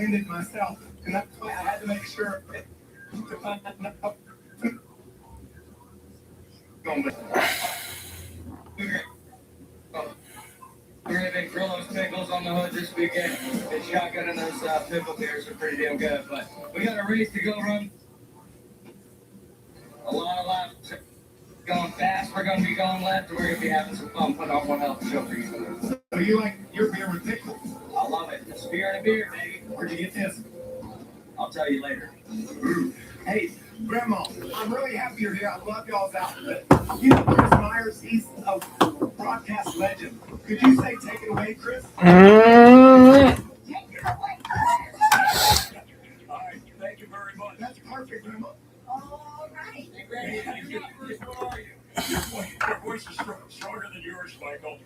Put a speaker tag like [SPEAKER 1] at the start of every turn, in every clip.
[SPEAKER 1] winded myself, and that's why I had to make sure. We're going to grill those pickles on the hood this weekend. The shotgun and those pickle beers are pretty damn good. But we got a race to go run. A lot of laps going fast. We're going to be going left, and we're going to be having some fun putting on one hell of a show for you. So you like your beer with pickles? I love it. It's beer and a beer, baby. Where'd you get this? I'll tell you later. Hey, Grandma, I'm really happy you're here. I love y'all's outfit. You know Chris Myers, he's a broadcast legend. Could you say take it away, Chris? Take it away, Chris. All right, thank you very much. That's perfect, Grandma. All right. Thank you. How are you? Your voice is stronger than yours, Michael.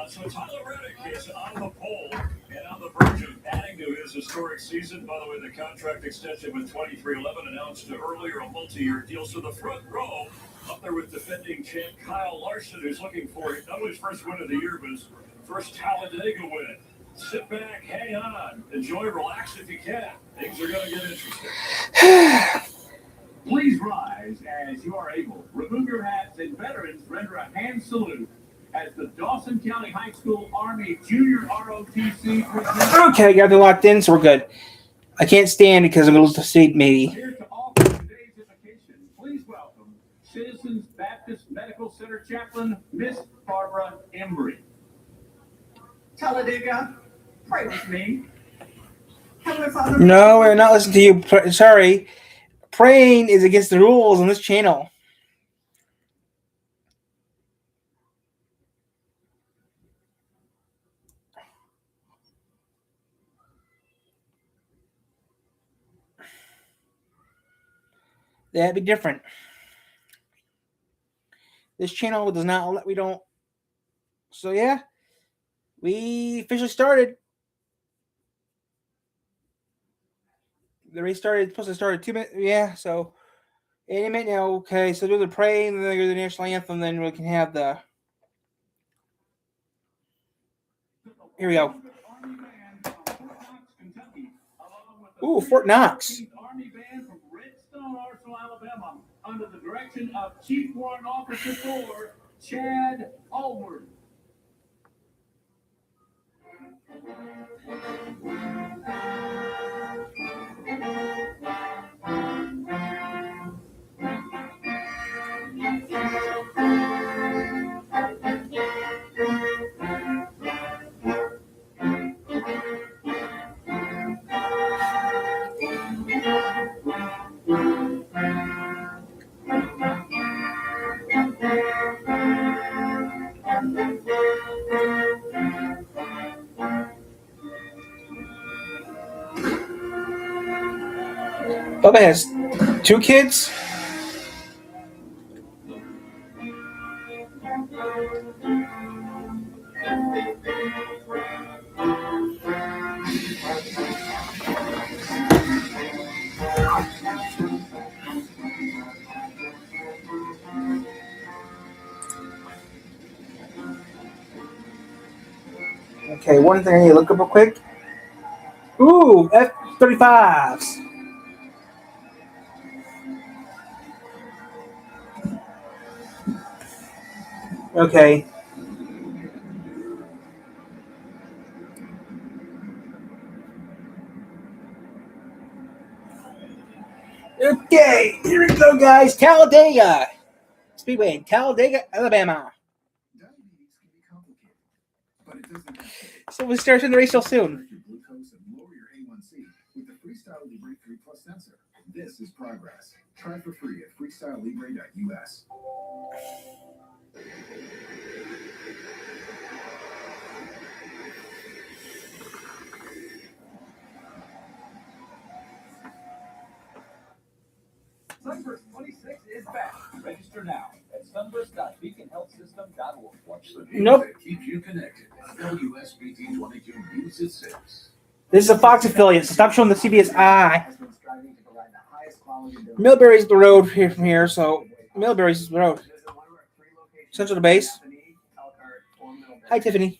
[SPEAKER 1] So Tyler Reddick is on the pole and on the verge of adding to his historic season. By the way, the contract extension with 2311 announced earlier a multi-year deal. So the front row up there with defending champ Kyle Larson, who's looking for not only his first win of the year, but his first Talladega win. Sit back, hang on, enjoy, relax if you can. Things are going to get interesting. Please rise as you are able. Remove your hats, and veterans render a hand salute as the Dawson County High School Army Junior ROTC presents. Okay, got it locked in, so we're good. I can't stand because I'm going to lose the seat, maybe. Here to offer today's invitation, please welcome Citizens Baptist Medical Center Chaplain, Miss Barbara Embry. Talladega, pray with me. Heavenly Father, no, we're not listening to you. Sorry. Praying is against the rules on this channel. That'd be different. This channel does not let, we don't. So yeah, we officially started. The race started, supposed to start at 2 minutes. Yeah, so any minute now. Okay, so do the praying, then go to the national anthem, then we can have the. Here we go. Ooh, Fort Knox. Army band from Redstone, Alabama, under the direction of Chief Warrant Officer 4, Chad Allward. Bubba has 2 kids. Okay, one thing I need to look up real quick. Ooh, F-35s. Okay. Okay, here we go, guys. Talladega Speedway, Talladega, Alabama. So we'll start in the race real soon. This is progress. Try for free at freestylelibre.us. Sunburst 26 is back. Register now at sunburst.beaconhealthsystem.org. Watch the video that keeps you connected. WSBT 22 uses 6. This is a Fox affiliate, so stop showing the CBS eye. Millbury's the road here from here, so Millbury's the road. Central to base. Hi, Tiffany.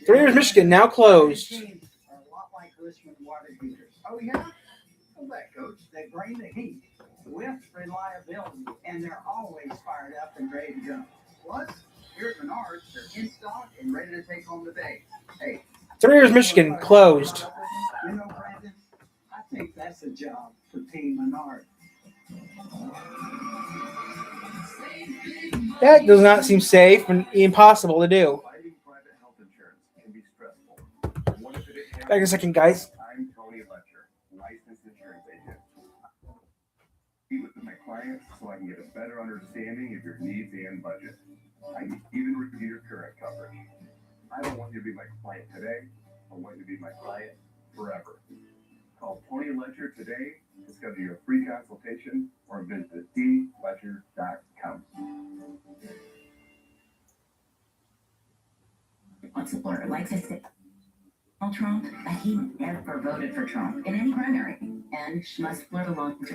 [SPEAKER 2] 3 Rivers, Michigan, now closed.
[SPEAKER 1] Are a lot like Richmond water heaters. Oh, yeah? Well, that, Coach. They bring the heat with reliability, and they're always fired up and ready to go. Plus, here at Menards, they're in stock and ready to take home the day. Hey.
[SPEAKER 2] 3 Rivers, Michigan, closed.
[SPEAKER 1] You know, Brandon, I think that's a job for Team Menard.
[SPEAKER 2] That does not seem safe and impossible to do.
[SPEAKER 3] Finding private health insurance can be stressful. What if it is?
[SPEAKER 2] Back in a second, guys.
[SPEAKER 3] I'm Tony Letcher, licensed insurance agent. Meet with my clients so I can get a better understanding of your needs and budget. I can even review your current coverage. I don't want you to be my client today. I want you to be my client forever. Call Tony Letcher today to schedule your free consultation or visit tletcher.com.
[SPEAKER 4] What's likes to say Trump, but he never voted for Trump in any primary, and she must flirt along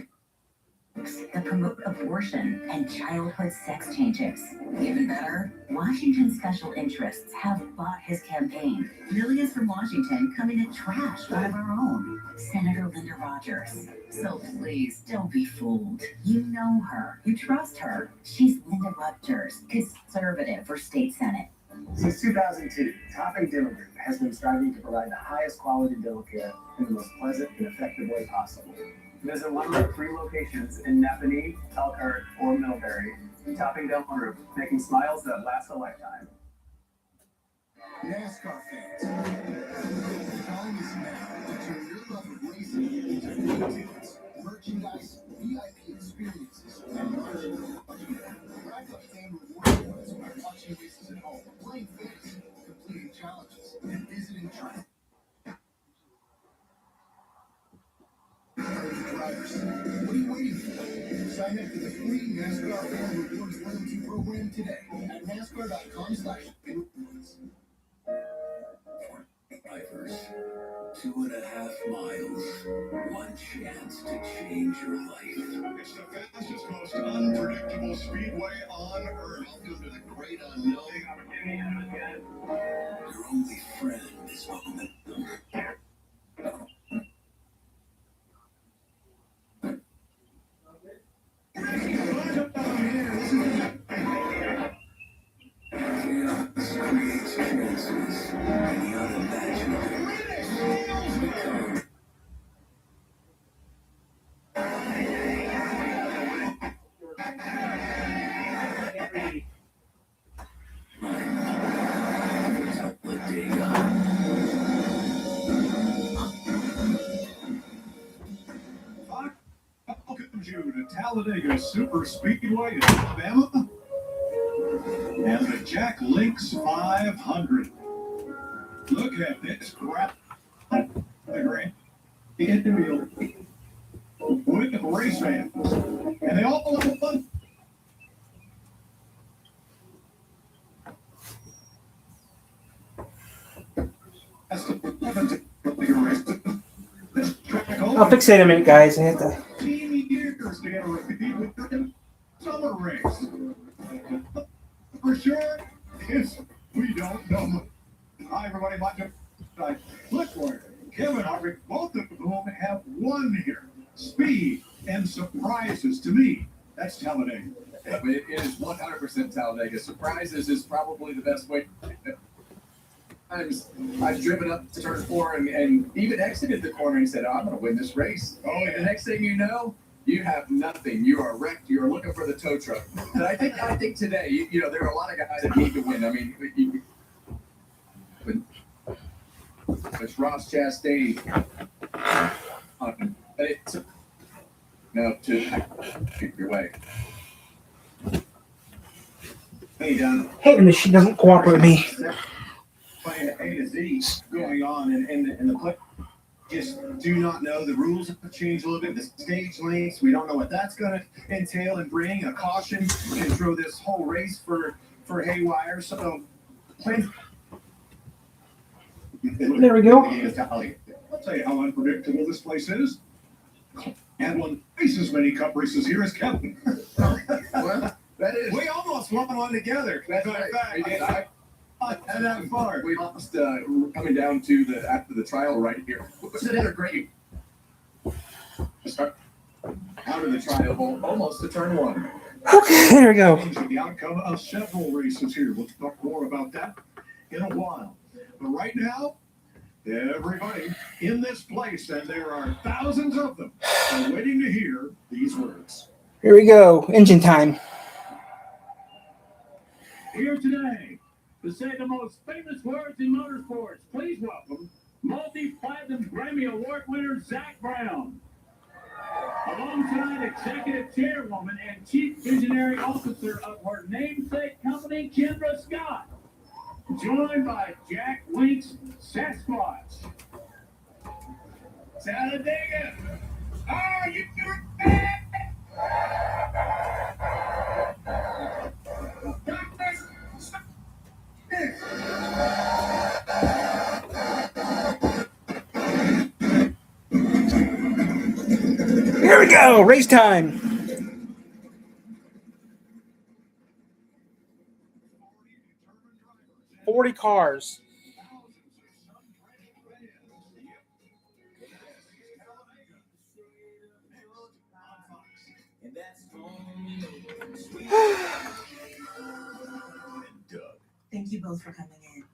[SPEAKER 4] that promote abortion and childhood sex changes. Even better, Washington special interests have bought his campaign. Millions from Washington come in and trash one of our own, Senator Linda Rogers. So please, don't be fooled. You know her. You trust her. She's Linda Rogers, conservative for state senate.
[SPEAKER 1] Since 2002, Topping Dental Group has been striving to provide the highest quality dental care in the most pleasant and effective way possible. Visit one of our 3 locations in Napanee, Elkhart, or Millbury. Topping Dental Group, making smiles that last a lifetime.
[SPEAKER 5] NASCAR fans, the time is now to turn your love of racing into free tickets, merchandise, VIP experiences, and more. Rack up fan reward points by watching races at home, playing fantasy, completing challenges, and visiting tracks. Drivers, what are you waiting for? Sign up for the free NASCAR Fan Rewards loyalty program today at NASCAR.com/rewards. Drivers, 2.5 miles, one chance to change your life.
[SPEAKER 6] It's the fastest, most unpredictable speedway on Earth.
[SPEAKER 5] Welcome to the great unknown. Your only friend is momentum. Creates chances, and the unimaginable become. Talladega.
[SPEAKER 6] Welcome you to Talladega Superspeedway in Alabama and the Jack Links 500. Look at this crap. The grand infield with race fans, and they all have fun.
[SPEAKER 2] I'll fix it in a minute, guys. I have to.
[SPEAKER 6] Years to get a repeat with the summer race. For sure, it's we don't know. Hi, everybody. Look for it. Kevin and Harvick, both of whom have won here. Speed and surprises to me. That's Talladega.
[SPEAKER 7] It is 100% Talladega. Surprises is probably the best way. I've driven up to turn 4 and even exited the corner and said, I'm going to win this race.
[SPEAKER 6] Oh, yeah.
[SPEAKER 7] The next thing you know, you have nothing. You are wrecked. You're looking for the tow truck. And I think today, you know, there are a lot of guys that need to win. I mean, it's Ross Chastain. It's no to your way.
[SPEAKER 6] Hey, Don.
[SPEAKER 2] Hate when the machine doesn't cooperate with me.
[SPEAKER 6] Playing A to Z going on in the play. Just do not know. The rules have changed a little bit. The stage lengths, we don't know what that's going to entail and bring. A caution can throw this whole race for haywire. So, play.
[SPEAKER 2] There we go.
[SPEAKER 6] I'll tell you how unpredictable this place is. And won twice as many cup races here as Kevin.
[SPEAKER 7] Well, that is.
[SPEAKER 6] We almost won one together.
[SPEAKER 7] That's
[SPEAKER 6] In
[SPEAKER 7] right.
[SPEAKER 6] fact, Not that far.
[SPEAKER 7] We lost coming down to after the trial right here. Was it a great start out of the trial, almost to turn one.
[SPEAKER 2] Okay, there we go.
[SPEAKER 6] The outcome of several races here. We'll talk more about that in a while. But right now, everybody in this place, and there are thousands of them, are waiting to hear these words.
[SPEAKER 2] Here we go. Engine time.
[SPEAKER 8] Here today to say the most famous words in motorsports. Please welcome multi-platinum Grammy Award winner Zach Brown. Alongside Executive Chairwoman and Chief Visionary Officer of her namesake company, Kendra Scott. Joined by Jack Wink's Sasquatch. Talladega, are you ready?
[SPEAKER 2] Here we go. Race time. 40 cars.
[SPEAKER 9] Thank you both for coming in.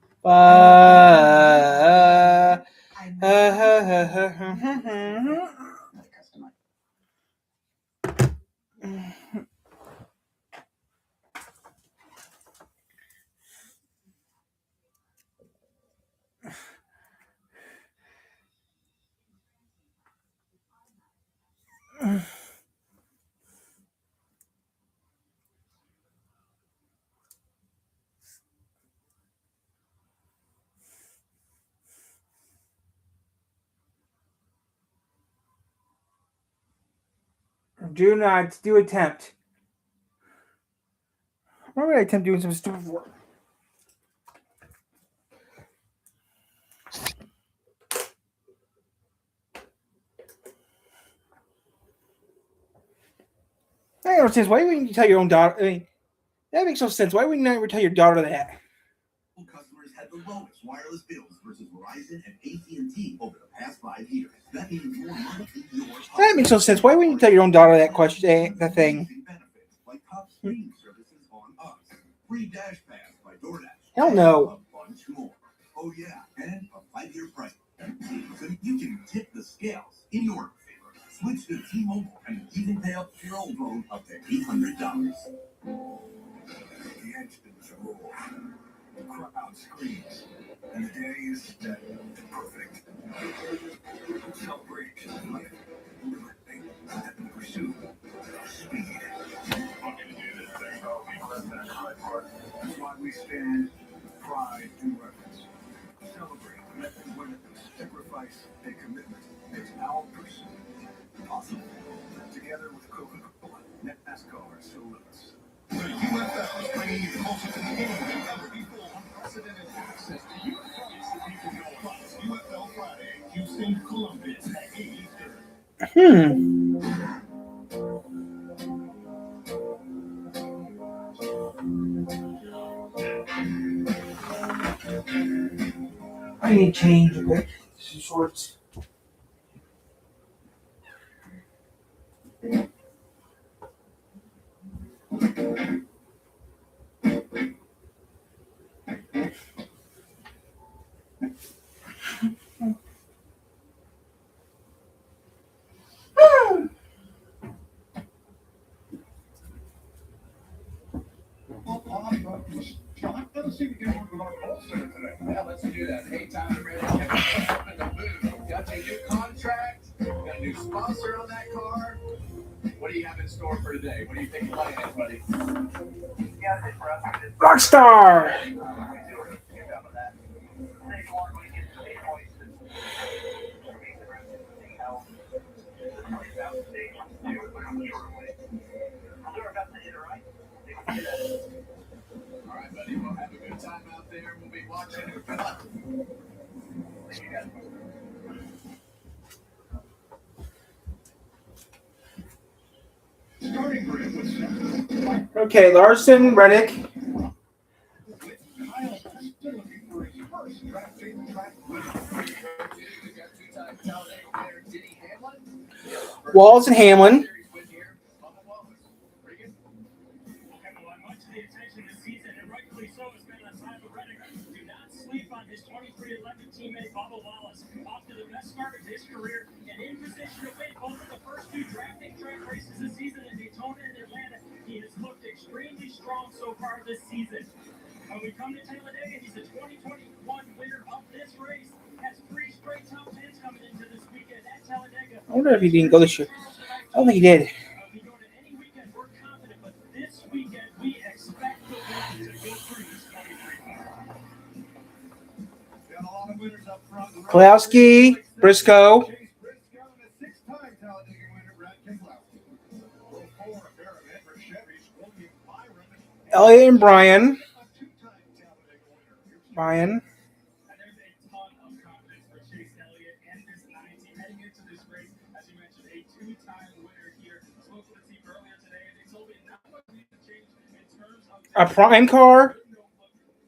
[SPEAKER 2] Do not do attempt. Why would I attempt doing some stupid work? That makes no sense. Why wouldn't you tell your own daughter? I mean, that makes no sense. Why wouldn't you ever tell your daughter that?
[SPEAKER 5] Customers had the lowest wireless bills versus Verizon and AT&T over the past 5 years. That means more money in your pocket.
[SPEAKER 2] That makes no sense. Why wouldn't you tell your own daughter that question? That thing.
[SPEAKER 5] Benefits like top streaming services on us, free Dash Pass by DoorDash.
[SPEAKER 2] Hell no.
[SPEAKER 5] A bunch more. Oh yeah, and a 5-year price. So you can tip the scales in your favor. Switch to T-Mobile and even pay up your old phone up to $800. The engines roar. The crowd screams. And the day is perfect. Celebration of life. Everything that the pursuit of speed. I'm gonna do this thing, though. That's hard part. That's why we stand pride and reverence. Celebrate men and women whose sacrifice and commitment makes our pursuit possible. Together with Coca-Cola, NASCAR salutes. The UFL is bringing you closer to the game than ever before. Unprecedented access to UFLs that people know about. UFL Friday, Houston, Columbus at 8 Eastern.
[SPEAKER 2] I need change a bit. Some shorts.
[SPEAKER 6] Let's see if we can work with our call center today.
[SPEAKER 7] Yeah, let's do that. Hey, Tyler, ready? Open the booth. Got your new contract. Got a new sponsor on that car. What do you have in store for today? What do you think of playing it, buddy?
[SPEAKER 2] Rockstar.
[SPEAKER 7] All right, buddy. We'll have a good time out there. We'll be watching. Good luck.
[SPEAKER 6] Starting grid was
[SPEAKER 2] Okay, Larson, Reddick.
[SPEAKER 6] with Kyle drafting track winner.
[SPEAKER 7] We got two-time Talladega winner Denny Hamlin.
[SPEAKER 2] Wallace and Hamlin.
[SPEAKER 7] Series win here, Bubba Wallace. Regan?
[SPEAKER 8] Having won much of the attention this season, and rightfully so, has been on Tyler Reddick. Do not sleep on his 23-11 teammate Bubba Wallace. Off to the best start of his career and in position to win both of the first two drafting track races this season in Daytona and Atlanta. He has looked extremely strong so far this season. When we come to Talladega, he's the 2021 winner of this race. Has 3 straight top 10s coming into this weekend at Talladega.
[SPEAKER 2] I wonder if he didn't go this year. I don't think he did.
[SPEAKER 8] If we go to any weekend, we're confident, but this weekend we expect the win to go through this 23 car.
[SPEAKER 6] Got a lot of winners up front.
[SPEAKER 2] Klowski, Briscoe.
[SPEAKER 6] Chase Briscoe and a 6-time Talladega winner, Brad Keselowski. Row 4, a pair of Edward Chevys, William Byron.
[SPEAKER 2] Elliott and Brian.
[SPEAKER 6] A 2-time Talladega winner.
[SPEAKER 2] Brian.
[SPEAKER 8] And there's a ton of confidence for Chase Elliott and this 9 team heading into this race. As you mentioned, a 2-time winner here. Spoke with the team earlier today, and they told me not much needs to change in terms of
[SPEAKER 2] A prime car.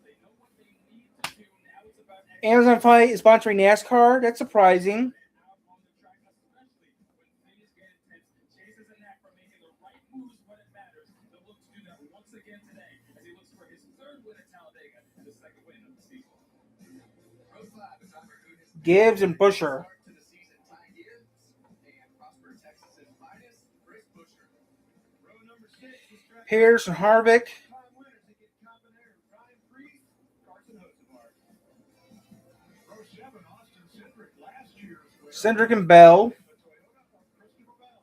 [SPEAKER 8] they know what they need to do. Now it's about
[SPEAKER 2] Amazon Fight is sponsoring NASCAR. That's surprising.
[SPEAKER 8] out on the track, especially when things get intense. Chase is a knack for making the right moves when it matters. He'll look to do that once again today as he looks for his 3rd win at Talladega and the 2nd win of the season.
[SPEAKER 7] Row 5, a driver who has
[SPEAKER 2] Gibbs and Busher.
[SPEAKER 7] start to the season, Ty Gibbs, and Prosper, Texas's minus Chris Busher.
[SPEAKER 6] Row number 6 is track
[SPEAKER 2] Pierce and Harvick.
[SPEAKER 6] time winners that get combination. Ryan Priest, Carson Hosenberg. Row 7, Austin Cindric, last year's winner.
[SPEAKER 2] Cindric and Bell.
[SPEAKER 6] The Toyota of Christopher Bell.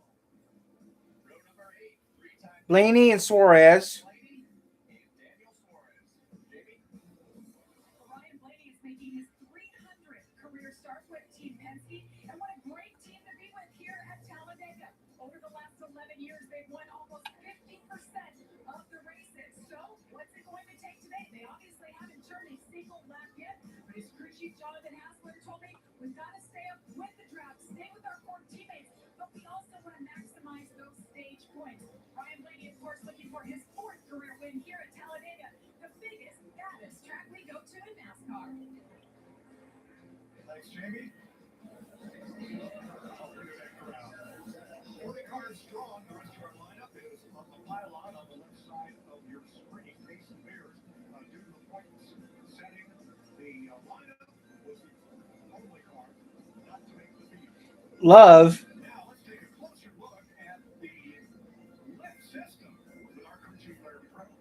[SPEAKER 7] Row number 8, 3-time
[SPEAKER 2] Blaney and Suarez.
[SPEAKER 7] Blaney and Daniel Suarez. Jamie?
[SPEAKER 4] Ryan Blaney is making his 300th career start with Team Penske, and what a great team to be with here at Talladega. Over the last 11 years, they've won almost 50% of the races. So, what's it going to take today? They obviously haven't turned a single lap yet, but his crew chief Jonathan Hassler told me we've got to stay up with the draft, stay with our core teammates, but we also want to maximize those stage points. Ryan Blaney, of course, looking for his 4th career win here at Talladega, the biggest, baddest track we go to in NASCAR.
[SPEAKER 6] Thanks, Jamie. 40 cars strong. The rest of our lineup is on the pylon on the left side of your screen. Mason Beers, due to the points setting, the lineup was the only car not to make the field.
[SPEAKER 2] Love.
[SPEAKER 6] Now let's take a closer look at the lift system with our crew chief Larry Prowse.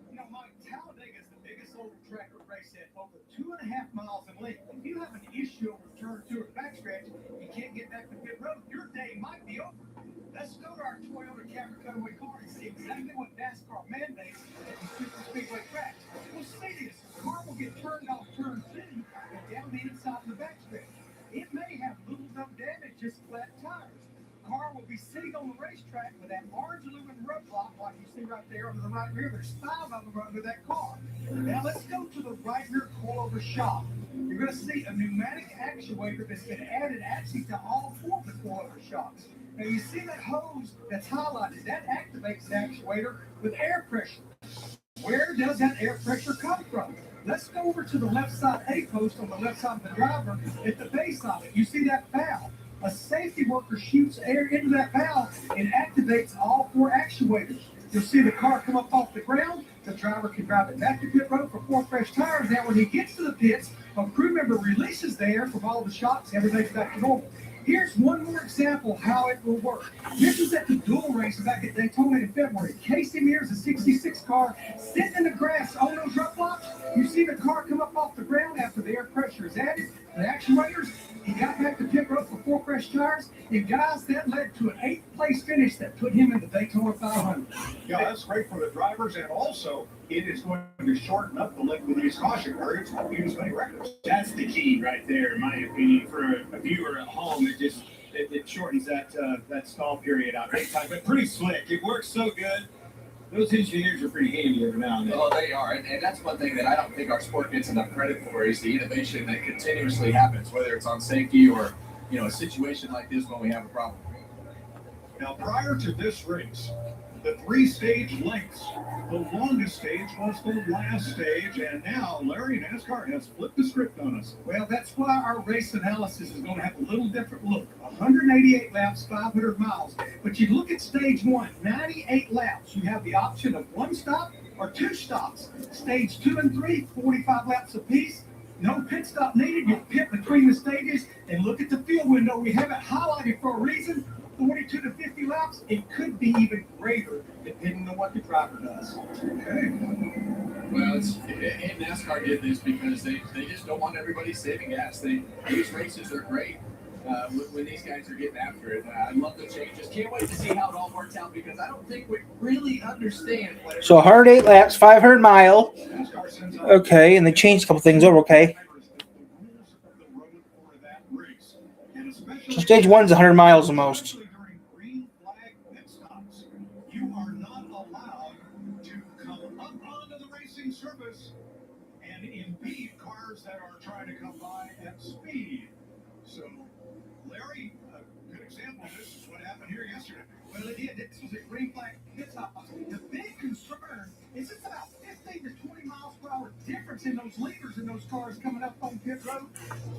[SPEAKER 6] You know, Mike, Talladega is the biggest oval track race at over 2.5 miles in length. If you have an issue over turn 2 or the backstretch, you can't get back to pit road, your day might be over. Let's go to our Toyota Camry cutaway car and see exactly what NASCAR mandates at the Superspeedway tracks. We'll see this. The car will get turned off turn 2 and down the inside of the backstretch. It may have little to no damage, just flat tires. The car will be sitting on the racetrack with that orange aluminum rub block like you see right there under the right rear. There's 5 of them under that car. Now let's go to the right rear coilover shock. You're going to see a pneumatic actuator that's been added actually to all 4 of the coilover shocks. Now you see that hose that's highlighted, that activates the actuator with air pressure. Where does that air pressure come from? Let's go over to the left side A post on the left side of the driver at the base of it. You see that valve. A safety worker shoots air into that valve and activates all 4 actuators. You'll see the car come up off the ground. The driver can drive it back to pit road for 4 fresh tires. Now when he gets to the pits, a crew member releases the air from all the shocks. Everything's back to normal. Here's one more example how it will work. This is at the dual race back at Daytona in February. Casey Mears, a 66 car, sitting in the grass on those rut blocks. You see the car come up off the ground after the air pressure is added. The actuators, he got back to pit road for 4 fresh tires. And guys, that led to an 8th place finish that put him in the Daytona 500. Yeah, that's great for the drivers, and also it is going to shorten up the lift with these caution periods. Use many records.
[SPEAKER 8] That's the key right there, in my opinion, for a viewer at home. It shortens that stall period out big time, but pretty slick. It works so good. Those engineers are pretty handy every now and then.
[SPEAKER 7] Oh, they are. And that's one thing that I don't think our sport gets enough credit for is the innovation that continuously happens, whether it's on safety or, a situation like this when we have a problem.
[SPEAKER 6] Now, prior to this race, the 3-stage lengths. The longest stage was the last stage, and now Larry NASCAR has flipped the script on us. Well, that's why our race analysis is going to have a little different look. 188 laps, 500 miles. But you look at stage 1, 98 laps. You have the option of 1 stop or 2 stops. Stage 2 and 3, 45 laps apiece. No pit stop needed. You pit between the stages and look at the fuel window. We have it highlighted for a reason. 42 to 50 laps. It could be even greater depending on what the driver does. Okay.
[SPEAKER 7] Well, and NASCAR did this because they just don't want everybody saving gas. These races are great when these guys are getting after it. I love the changes. Can't wait to see how it all works out because I don't think we really understand what.
[SPEAKER 2] So 108 laps, 500 mile. Okay, and they changed a couple things over. Okay. So stage 1 is 100 miles the most.
[SPEAKER 6] You are not allowed to come up onto the racing surface and impede cars that are trying to come by at speed. So, Larry, a good example of this is what happened here yesterday. Well, it did. This was a green flag pit stop. The big concern is it's about 15 to 20 miles per hour difference in those leaders in those cars coming up on pit road.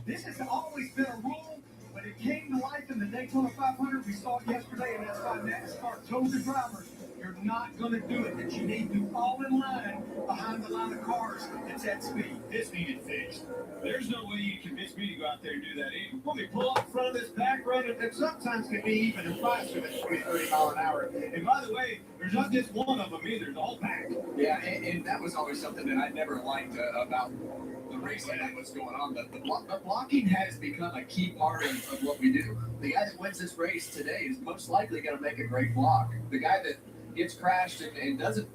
[SPEAKER 6] This has always been a rule. But it came to life in the Daytona 500. We saw it yesterday, and that's why NASCAR told the drivers, you're not going to do it, that you need to fall in line behind the line of cars that's at speed. This needed fixed. There's no way you can convince me to go out there and do that either. When we pull up in front of this back road, it sometimes can be even faster than 20, 30 mile an hour. And by the way, there's not just one of them either. It's all back.
[SPEAKER 7] Yeah, and that was always something that I never liked about the racing and what's going on. The blocking has become a key part of what we do. The guy that wins this race today is most likely going to make a great block. The guy that gets crashed and doesn't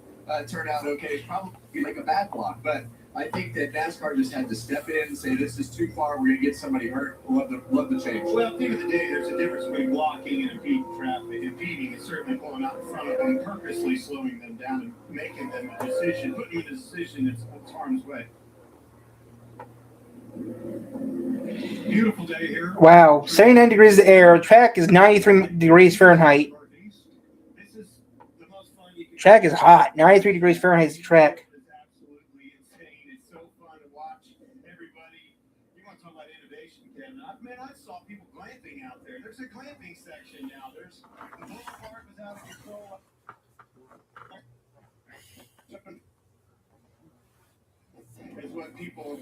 [SPEAKER 7] turn out okay is probably going to make a bad block. But I think that NASCAR just had to step in and say, this is too far, we're going to get somebody hurt. We'll love the change.
[SPEAKER 6] Well, at the end of the day, there's a difference between blocking and impeding traffic. Impeding is certainly pulling out in front of them, purposely slowing them down and making them a decision, putting a decision that's harm's way. Beautiful day here.
[SPEAKER 2] Wow, 79 degrees of air. Track is 93 degrees Fahrenheit. Track is hot. 93 degrees Fahrenheit is the track.
[SPEAKER 6] It's absolutely insane. It's so fun to watch everybody. You want to talk about innovation, Kevin? I saw people glamping out there. There's a glamping section now. There's the whole park was out of control. Is what people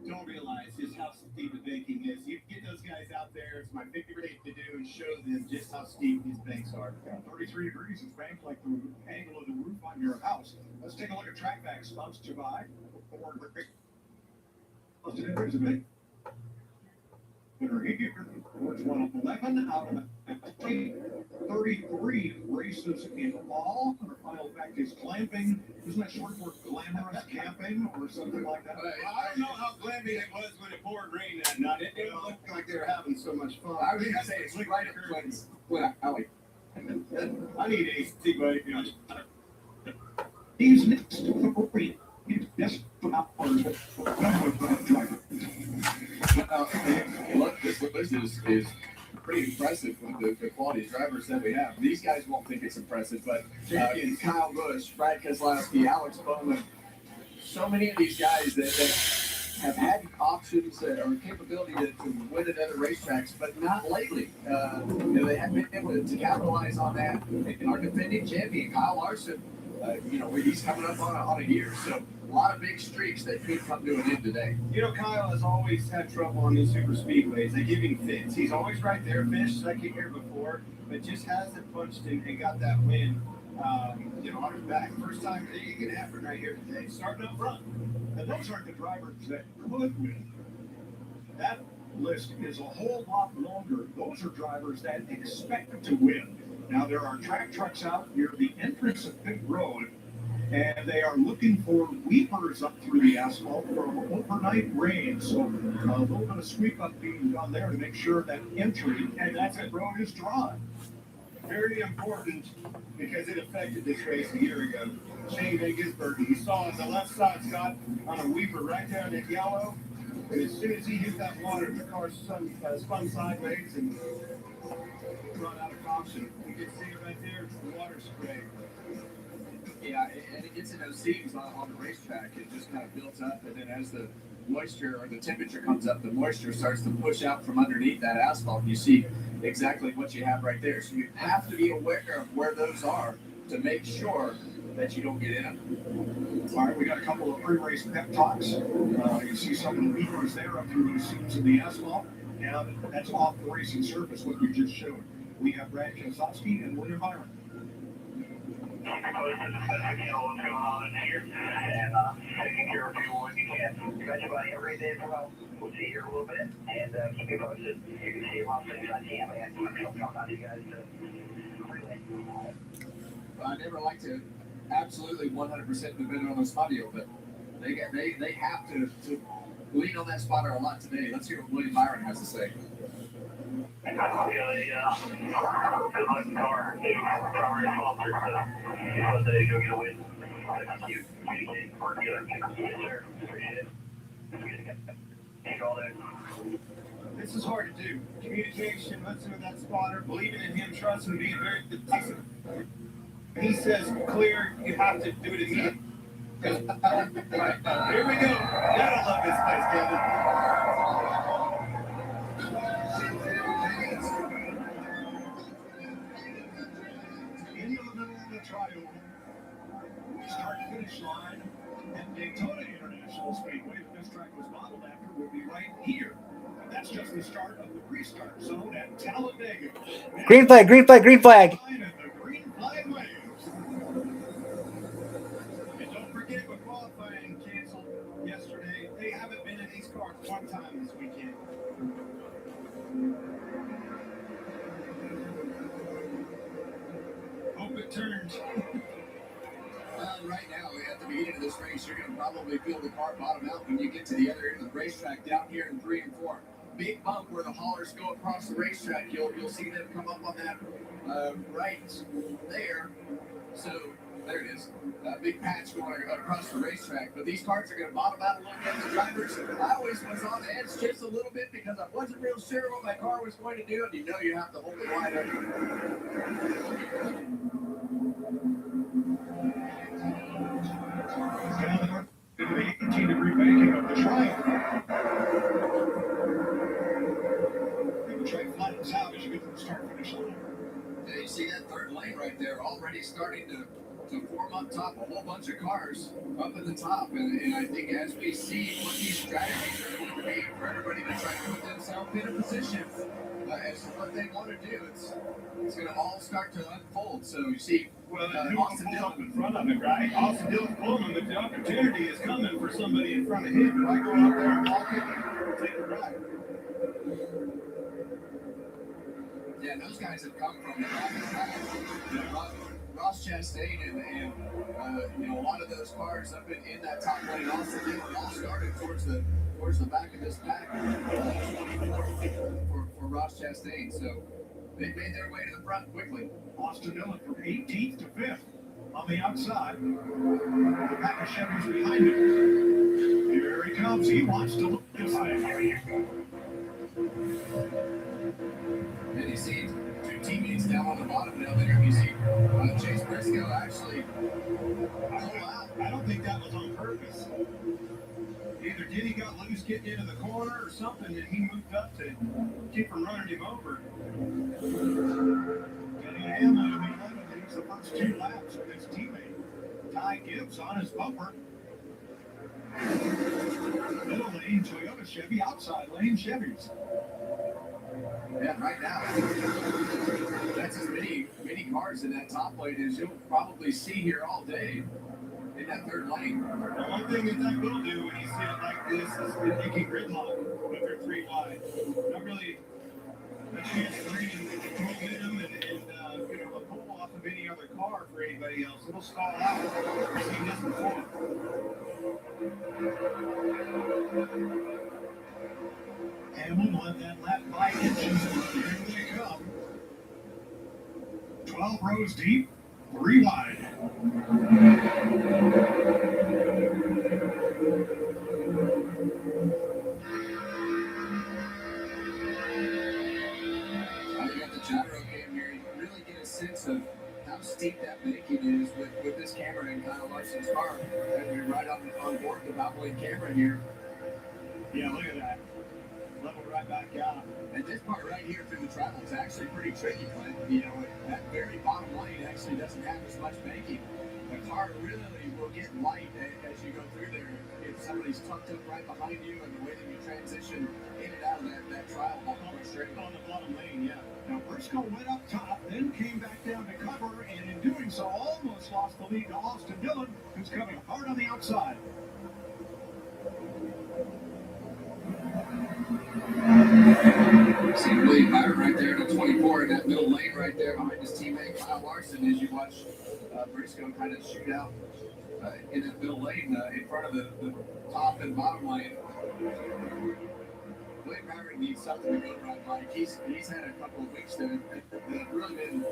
[SPEAKER 6] don't realize is how steep the banking is. You get those guys out there. It's my favorite thing to do and show them just how steep these banks are. 33 degrees is banked like the angle of the roof on your house. Let's take a look at track back sponsored by there's a big winner here. It's 111 out of 33 races in all. Our final fact is glamping. Isn't that short for glamorous camping or something like that? I don't know how glamping it was when it poured rain that night. It didn't look like they were having so much fun.
[SPEAKER 7] I was going to say, it's right at Clinton's. Well,
[SPEAKER 6] I need AC, buddy. He's next to yes,
[SPEAKER 7] look, this is pretty impressive with the quality of drivers that we have. These guys won't think it's impressive, but Kyle Busch, Brad Keselowski, Alex Bowman, so many of these guys that have had options or capability to win at other racetracks, but not lately. They haven't been able to capitalize on that. And our defending champion, Kyle Larson, he's coming up on a year, so a lot of big streaks that could come to an end today.
[SPEAKER 6] Kyle has always had trouble on these super speedways. They give him fits. He's always right there, finished second here before, but just hasn't punched and got that win. On his back. First time it can happen right here today. Starting up front. And those aren't the drivers that could win. That list is a whole lot longer. Those are drivers that expect to win. Now, there are track trucks out near the entrance of pit road, and they are looking for weepers up through the asphalt from overnight rain. So a little bit of sweep up being done there to make sure that entry and that road is dry. Very important because it affected this race a year ago. Shane Van Gisbergen, you saw on the left side, Scott, on a weeper right there in that yellow. And as soon as he hit that water, the car spun sideways and run out of caution. You can see it right there, the water spray.
[SPEAKER 7] Yeah, and it gets in those seams on the racetrack. It just kind of builds up, and then as the moisture or the temperature comes up, the moisture starts to push out from underneath that asphalt. You see exactly what you have right there. So you have to be aware of where those are to make sure that you don't get in them.
[SPEAKER 6] All right, we got a couple of pre-race pep talks. You see some of the leaders there up through those seams of the asphalt. Now that's off the racing surface, what we just showed. We have Brad Kosowski and William Byron.
[SPEAKER 10] What's going on in here, and taking care of people when you can. Got you buddy every day for about, we'll see here a little bit, and keep you posted. You can see a lot of things on camera, and I'm coming on to you guys to relay.
[SPEAKER 7] I never like to absolutely 100% depend on the spotter, but they have to lean on that spotter a lot today. Let's hear what William Byron has to say.
[SPEAKER 10] Good luck car to primary sponsor so they go get a win. Thank you. Communicate, work together. Yes, sir. Appreciate it. Take all that.
[SPEAKER 6] This is hard to do. Communication, listening to that spotter, believing in him, trusting him, being very decisive. He says clear, you have to do it immediately. Here we go. Gotta love this place, Kevin. In the middle of the trioval, start-finish line at Daytona International Speedway, that this track was modeled after, will be right here. And that's just the start of the restart zone at Talladega.
[SPEAKER 2] Green flag, green flag, green flag.
[SPEAKER 6] And the green flag waves. And don't forget, with qualifying canceled yesterday, they haven't been in these cars one time this weekend. Hope it turns.
[SPEAKER 7] Well, right now, at the beginning of this race, you're going to probably feel the car bottom out when you get to the other end of the racetrack down here in 3 and 4. Big bump where the haulers go across the racetrack. You'll see them come up on that right there. So there it is. A big patch going across the racetrack. But these cars are going to bottom out a little bit. The drivers, I always was on the edge just a little bit because I wasn't real sure what my car was going to do. And you know you have to hold it wide open.
[SPEAKER 6] The 18-degree banking of the triangle. The track flattens out as you get to the start-finish line.
[SPEAKER 7] Yeah, you see that third lane right there already starting to form up top a whole bunch of cars up at the top. And I think as we see what these strategies are going to be for everybody to try to put themselves in a position as to what they want to do, it's going to all start to unfold. So you see,
[SPEAKER 6] Austin Dillon in front of him, right? Austin Dillon's pulling, but the opportunity is coming for somebody in front of him. If I go out there and block it, take a ride.
[SPEAKER 7] Yeah, those guys have come from the back. Ross Chastain and a lot of those cars up in that top lane. Austin Dillon all started towards the back of this pack for Ross Chastain. So they made their way to the front quickly.
[SPEAKER 6] Austin Dillon from 18th to 5th on the outside. The pack of Chevys behind him. Here he comes. He wants to look inside.
[SPEAKER 7] And you see two teammates down on the bottom now there. You see Chase Briscoe actually pull out.
[SPEAKER 6] I don't think that was on purpose. Either did he got loose getting into the corner or something, and he moved up to keep from running him over. Getting a hand out of him, and he's the first 2 laps with his teammate. Ty Gibbs on his bumper. Middle lane, Toyota Chevy. Outside lane, Chevys.
[SPEAKER 7] Yeah, right now, that's as many cars in that top lane as you'll probably see here all day in that third lane.
[SPEAKER 6] The one thing that will do when you see it like this is that you can gridlock when they're 3 wide. Not really a chance to gain momentum and a pull off of any other car for anybody else. It'll stall out. We've seen this before. Hamlin let that lap bite engines, and here they come. 12 rows deep, 3 wide.
[SPEAKER 7] of how steep that banking is with this camera in Kyle Larson's car. And we're right on board the bobbling camera here.
[SPEAKER 6] Yeah, look at that. Level right back out.
[SPEAKER 7] And this part right here through the travel is actually pretty tricky, Clint. You know, that very bottom lane actually doesn't have as much banking. The car really will get light as you go through there. If somebody's tucked up right behind you and the way that you transition in and out of that trial straight
[SPEAKER 6] On the bottom lane, yeah. Now, Briscoe went up top, then came back down to cover, and in doing so, almost lost the lead to Austin Dillon, who's coming hard on the outside.
[SPEAKER 7] See William Byron right there in the 24 in that middle lane right there behind his teammate Kyle Larson as you watch Briscoe kind of shoot out in that middle lane in front of the top and bottom lane. William Byron needs something to go right by. He's had a couple of weeks that have really been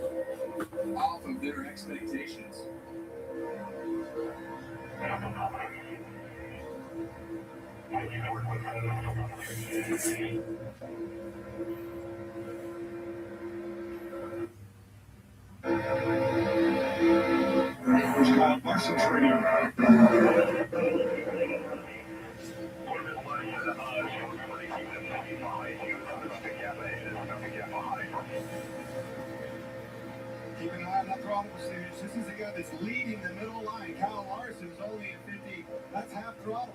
[SPEAKER 7] off of their expectations.
[SPEAKER 6] There's Kyle Larson's radio. Keep an eye on that throttle percentage. This is the guy that's leading the middle line. Kyle Larson's only at 50. That's half throttle.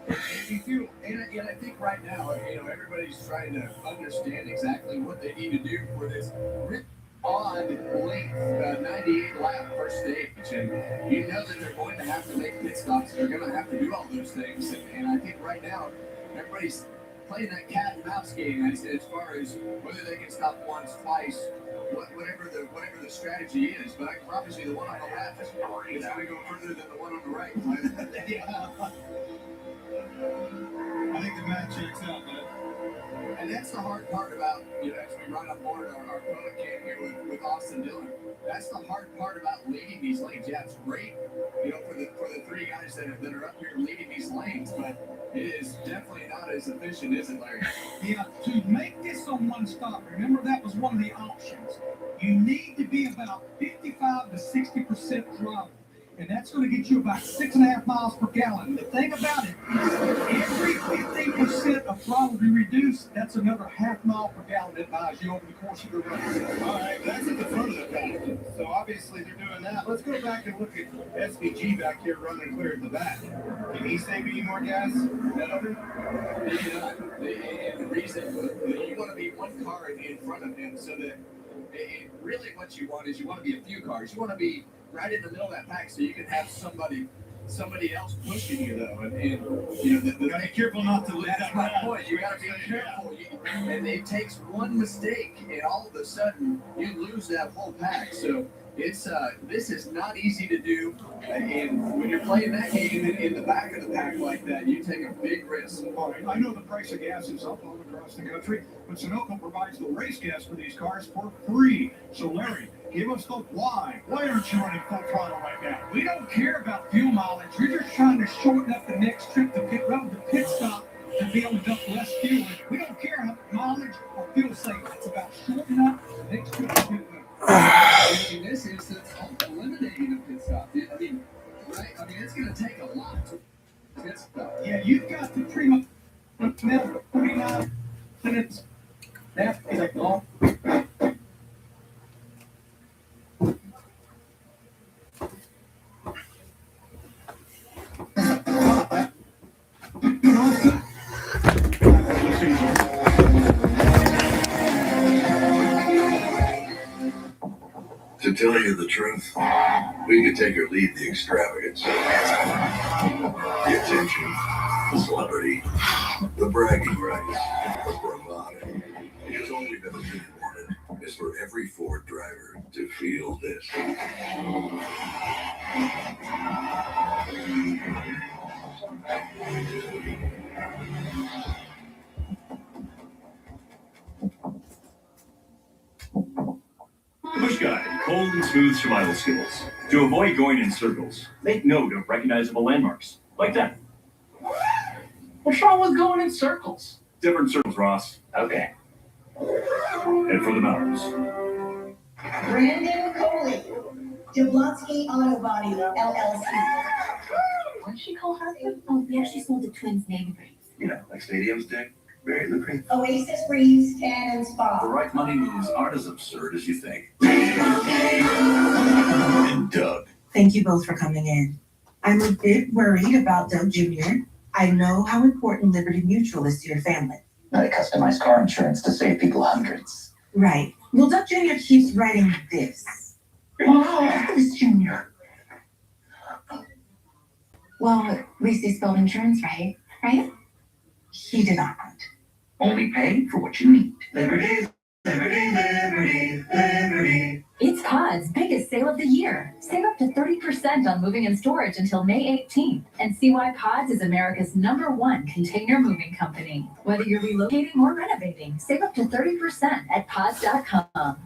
[SPEAKER 7] And I think right now, you know, everybody's trying to understand exactly what they need to do for this odd length, 98 lap first stage. And you know that they're going to have to make pit stops. They're going to have to do all those things. And I think right now, everybody's playing that cat and mouse game as far as whether they can stop once, twice, whatever the strategy is. But I can promise you the one on the left is going to go further than the one on the right.
[SPEAKER 6] Yeah. I think the math checks out, man.
[SPEAKER 7] And that's the hard part about, you know, as we run up board our photo cam here with Austin Dillon. That's the hard part about leading these lanes. Yeah, it's great, you know, for the three guys that are up here leading these lanes, but it is definitely not as efficient, is it, Larry?
[SPEAKER 6] Yeah, to make this on one stop, remember that was one of the options. You need to be about 55 to 60% throttle. And that's going to get you about 6.5 miles per gallon. The thing about it is every 15% of throttle you reduce, that's another half mile per gallon that buys you over the course of the run. All right, that's at the front of the pack. So obviously they're doing that. Let's go back and look at SVG back here running clear at the back. Can he save any more gas? That other?
[SPEAKER 7] Maybe not. And the reason you want to be one car in front of him so that really what you want is you want to be a few cars. You want to be right in the middle of that pack so you can have somebody else pushing you though, and you know you gotta be careful not to let that. That's my point. You gotta be careful. And it takes one mistake, and all of a sudden you lose that whole pack. So it's this is not easy to do, and when you're playing that game in the back of the pack like that, you take a big risk.
[SPEAKER 6] All right, I know the price of gas is up all across the country, but Sunoco provides the race gas for these cars for free. So Larry, give us the why. Why aren't you running full throttle right now? We don't care about fuel mileage. We're just trying to shorten up the next trip to pit stop to be able to dump less fuel. We don't care how much mileage or fuel savings. It's about shortening up the next trip to pit road.
[SPEAKER 7] In this instance, eliminating a pit stop. I mean, right? I mean, it's going to take a lot to pit stop.
[SPEAKER 6] Yeah, you've got to pretty much 49 minutes. That's like long.
[SPEAKER 11] To tell you the truth, we could take or leave the extravagance, the attention, the celebrity, the bragging rights, the bravado. Because all we've ever really wanted is for every Ford driver to feel this.
[SPEAKER 8] Bush Guide, cold and smooth survival skills. To avoid going in circles, make note of recognizable landmarks, like that. What's wrong with going in circles? Different circles, Ross. Okay. And for the mountains.
[SPEAKER 9] Brandon Coley, Jablonski Auto Body, LLC.
[SPEAKER 4] What'd she call her? Oh, yeah, she sold the twins' name rings.
[SPEAKER 11] You know, like stadiums do. Very lucrative.
[SPEAKER 9] Oasis Breeze Cannon
[SPEAKER 11] The
[SPEAKER 9] Spa.
[SPEAKER 11] right money moves aren't as absurd as you think. And Doug.
[SPEAKER 9] Thank you both for coming in. I'm a bit worried about Doug Jr. I know how important Liberty Mutual is to your family.
[SPEAKER 10] Not a customized car insurance to save people hundreds.
[SPEAKER 9] Right. Well, Doug Jr. keeps writing this.
[SPEAKER 10] Oh, this Junior.
[SPEAKER 4] Well, at least he spelled insurance right, right?
[SPEAKER 9] He did not.
[SPEAKER 10] Only pay for what you need. Liberty, liberty, liberty, liberty.
[SPEAKER 4] It's COD's biggest sale of the year. Save up to 30% on moving and storage until May 18th. And see why COD's is America's #1 container moving company. Whether you're relocating or renovating, save up to 30% at CODS.com.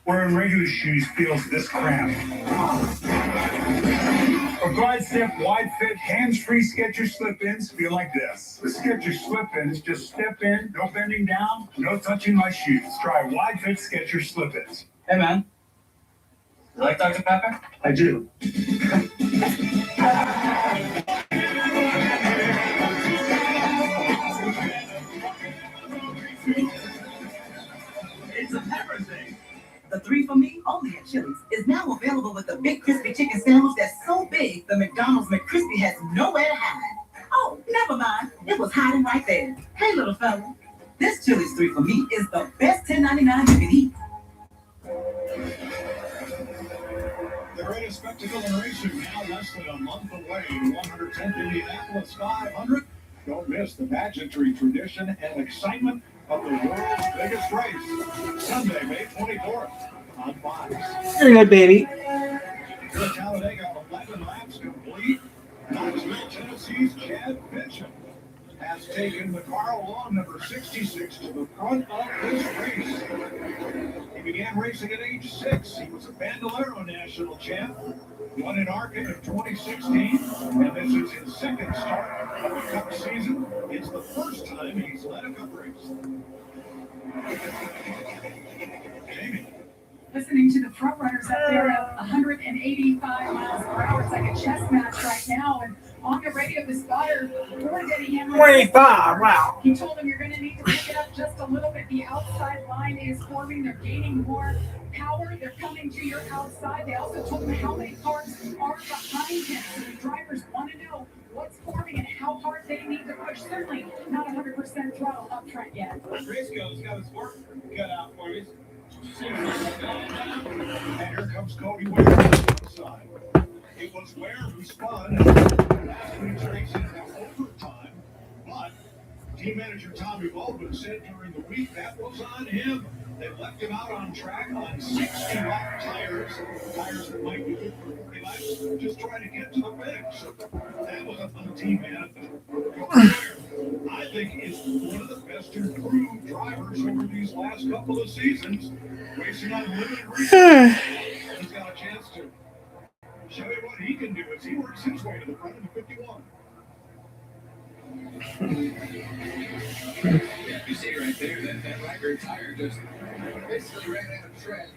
[SPEAKER 6] Wearing regular shoes feels this cramped. A glide step, wide fit, hands-free Skechers slip-ins feel like this. The Skechers slip-ins just step in, no bending down, no touching my shoes. Try wide fit Skechers slip-ins.
[SPEAKER 1] Hey, man. You like Dr. Pepper?
[SPEAKER 6] I do.
[SPEAKER 1] It's a pepper thing.
[SPEAKER 9] The 3 for Me, only at Chili's, is now available with the big crispy chicken sandwich that's so big the McDonald's McCrispy has nowhere to hide. Oh, never mind. It was hiding right there. Hey, little fella. This Chili's 3 for Me is the best $10.99 you can eat.
[SPEAKER 6] The greatest spectacle in racing now less than a month away. 110th Indianapolis 500. Don't miss the pageantry tradition and excitement of the world's biggest race. Sunday, May 24th on Fox.
[SPEAKER 2] Very good, baby.
[SPEAKER 6] The Talladega 11 laps complete. Knoxville, Tennessee's Chad Bishop has taken the car along number 66 to the front of this race. He began racing at age 6. He was a Bandolero national champ. Won in ARCA in 2016, and this is his second start of the Cup season. It's the first time he's led a Cup race. Jamie.
[SPEAKER 12] Listening to the front runners up there at 185 miles per hour. It's like a chess match right now. And on the radio, the spotter warned Eddie Hamlin.
[SPEAKER 2] 25, wow.
[SPEAKER 12] He told him you're going to need to pick it up just a little bit. The outside line is forming. They're gaining more power. They're coming to your outside. They also told him how many cars are behind him. So the drivers want to know what's forming and how hard they need to push. Certainly not 100% throttle up front yet.
[SPEAKER 6] Briscoe's got his work cut out for you. And here comes Cody Ware on the side. It was Ware who spun last week's race in overtime, but team manager Tommy Baldwin said during the week that was on him. They left him out on track on 60-lap tires that might be good for 40 laps, just trying to get to the finish. That was a fun team, man. I think is one of the best improved drivers over these last couple of seasons, racing on limited races. He's got a chance to show you what he can do as he works his way to the front of the 51.
[SPEAKER 7] Yeah, you see right there, that record tire just basically ran out of tread,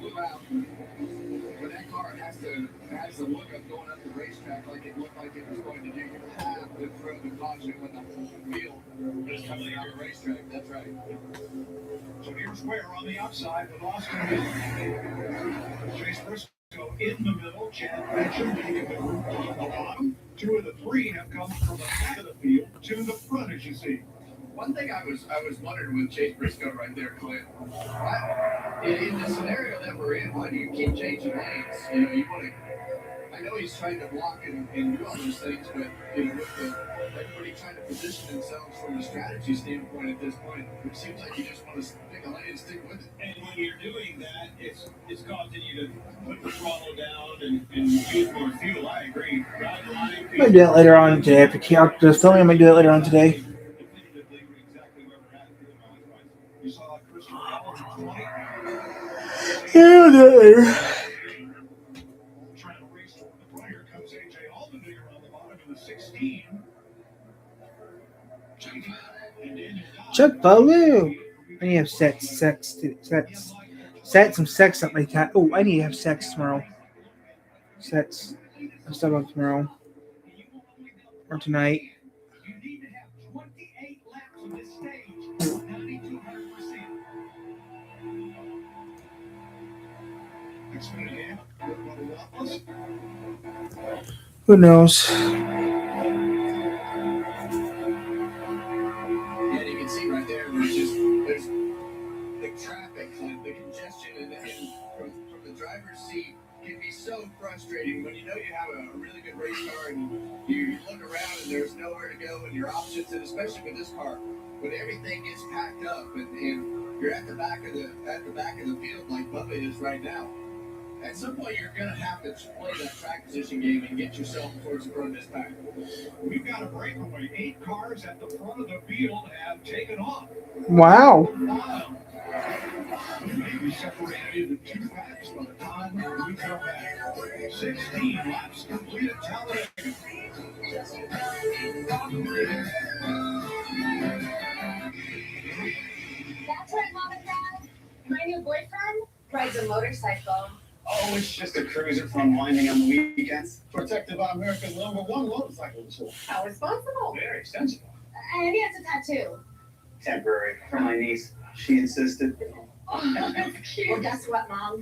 [SPEAKER 7] blew out. When that car has the look of going up the racetrack like it looked like it was going to do, you have to throw the caution when the whole field is coming out of the racetrack. That's right.
[SPEAKER 6] So here's Ware on the outside with Austin Hill. Chase Briscoe in the middle. Chad Bishop making the group on the bottom. 2 of the 3 have come from the back of the field to the front, as you see.
[SPEAKER 7] One thing I was wondering with Chase Briscoe right there, Clint. In the scenario that we're in, why do you keep changing lanes? You know, you want to. I know he's trying to block and do all those things, but you know, with everybody trying to position themselves from a strategy standpoint at this point, it seems like you just want to pick a lane and stick with it.
[SPEAKER 6] And when you're doing that, it's causing you to put the throttle down and use more fuel. I agree.
[SPEAKER 2] I'm gonna do that later on today. If you can't just film me, I'm gonna do it later on today.
[SPEAKER 6] You saw Christian Collins at 20.
[SPEAKER 2] Yeah, I'll do it later.
[SPEAKER 6] Trying to race toward the front. Here comes AJ Allmendinger on the bottom of the 16.
[SPEAKER 2] Chuck Ballou. And you have sets. Set some sex up like that. Oh, I need to have sex tomorrow. Sets stuff up tomorrow or tonight.
[SPEAKER 6] You need to have 28 laps of this stage, 9,200%. Xfinity app, with Bubba Wallace.
[SPEAKER 2] Who knows?
[SPEAKER 7] Yeah, you can see right there, there's the traffic, the congestion, and from the driver's seat can be so frustrating when you know you have a really good race car and you look around and there's nowhere to go and your options, and especially with this car, when everything gets packed up and you're at the back of the field like Bubba is right now. At some point, you're going to have to play that track position game and get yourself towards the front of this pack.
[SPEAKER 6] We've got a breakaway. 8 cars at the front of the field have taken off.
[SPEAKER 2] Wow.
[SPEAKER 6] Maybe separated into 2 packs by the time we come back. 16 laps complete at Talladega.
[SPEAKER 13] That's right, Mom and Dad. My new boyfriend rides a motorcycle.
[SPEAKER 6] Oh, it's just a cruiser for unwinding on the weekends. Protected by America's #1 motorcycle tool.
[SPEAKER 13] How responsible.
[SPEAKER 6] Very sensible.
[SPEAKER 13] And he has a tattoo.
[SPEAKER 6] Temporary for my niece. She insisted.
[SPEAKER 13] Oh, that's cute. Well, guess what, Mom?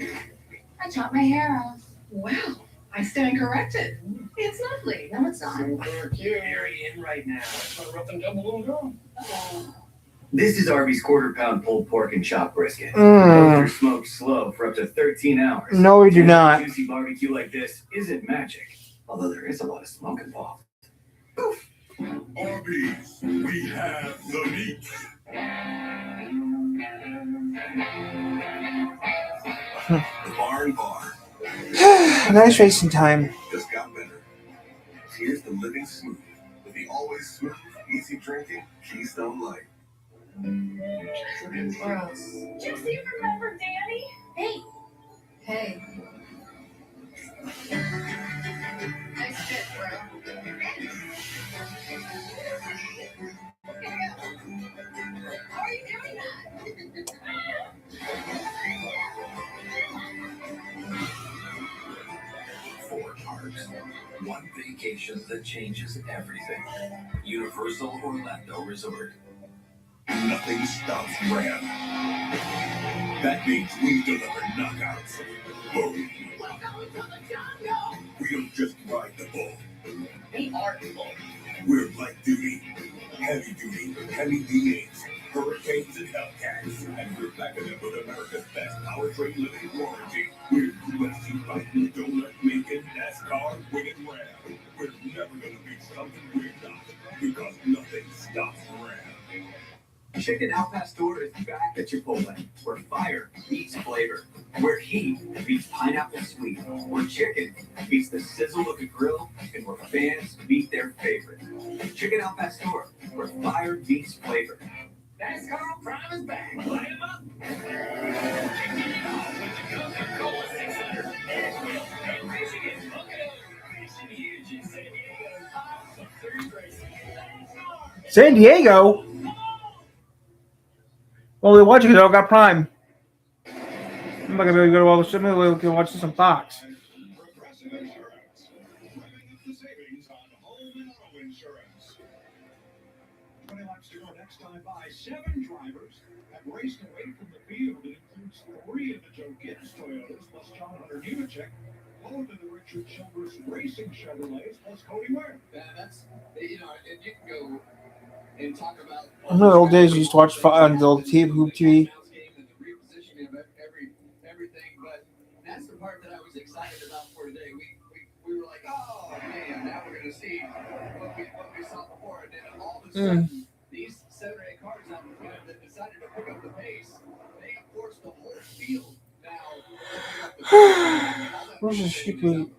[SPEAKER 13] I chopped my hair off. Wow. I stand corrected. It's lovely. No, it's not.
[SPEAKER 6] Super cute. Very in right now. That's my rough and double little girl.
[SPEAKER 1] This is Arby's quarter-pound pulled pork and chopped brisket.
[SPEAKER 2] Mm.
[SPEAKER 1] Those are smoked slow for up to 13 hours.
[SPEAKER 2] No, we do not.
[SPEAKER 1] Juicy barbecue like this isn't magic, although there is a lot of smoke involved.
[SPEAKER 11] Arby's, we have the meat. The Barn Bar
[SPEAKER 2] Nice racing time.
[SPEAKER 11] just got better. Here's the living smooth with the always smooth, easy drinking Keystone Light.
[SPEAKER 13] Gross. Gypsy, you remember Danny? Hey. Hey. Nice fit, bro. How are you doing that?
[SPEAKER 11] Four parks. One vacation that changes everything. Universal Orlando Resort. Nothing stops Ram. That means we deliver knockouts. Boom. We don't just ride the bull.
[SPEAKER 13] We are the bull.
[SPEAKER 11] We're light duty, heavy duty, heavy D8s, Hurricanes and Hellcats. And we're backing up with America's best powertrain limited warranty. We're UFC fighting, donut making, NASCAR winning Ram. We're never gonna be something we're not, because nothing stops Ram.
[SPEAKER 1] Chicken Al Pastor is back at Chipotle, where fire beats flavor, where heat beats pineapple sweet, where chicken beats the sizzle of the grill, and where fans beat their favorite. Chicken Al Pastor, where fire beats flavor.
[SPEAKER 8] NASCAR Prime is back. Light him up. With the Coca-Cola 600. Nashville, and racing is hooking up. Racing huge in San Diego. Awesome series racing. NASCAR.
[SPEAKER 2] San Diego? Well, we watch it because I got Prime. I'm not going to be able to go to all the shows. We can watch this on Fox.
[SPEAKER 6] Progressive Insurance. Revving up the savings on home and auto insurance. 20 laps to go next time by 7 drivers have raced away from the field. It includes 3 of the Joe Gibbs Toyotas plus John Hunter Nemechek, both of the Richard Childress Racing Chevrolets plus Cody Ware.
[SPEAKER 7] That's, and you can go and talk about
[SPEAKER 2] In the old days, we used to watch on the old Hoop TV.
[SPEAKER 7] and the repositioning of everything, but that's the part that I was excited about for today. We were like, oh man, now we're gonna see what we saw before, and then all of a sudden, these 7 or 8 cars out in the field that decided to pick up the pace, they forced the whole field now.
[SPEAKER 2] Where's the stupid?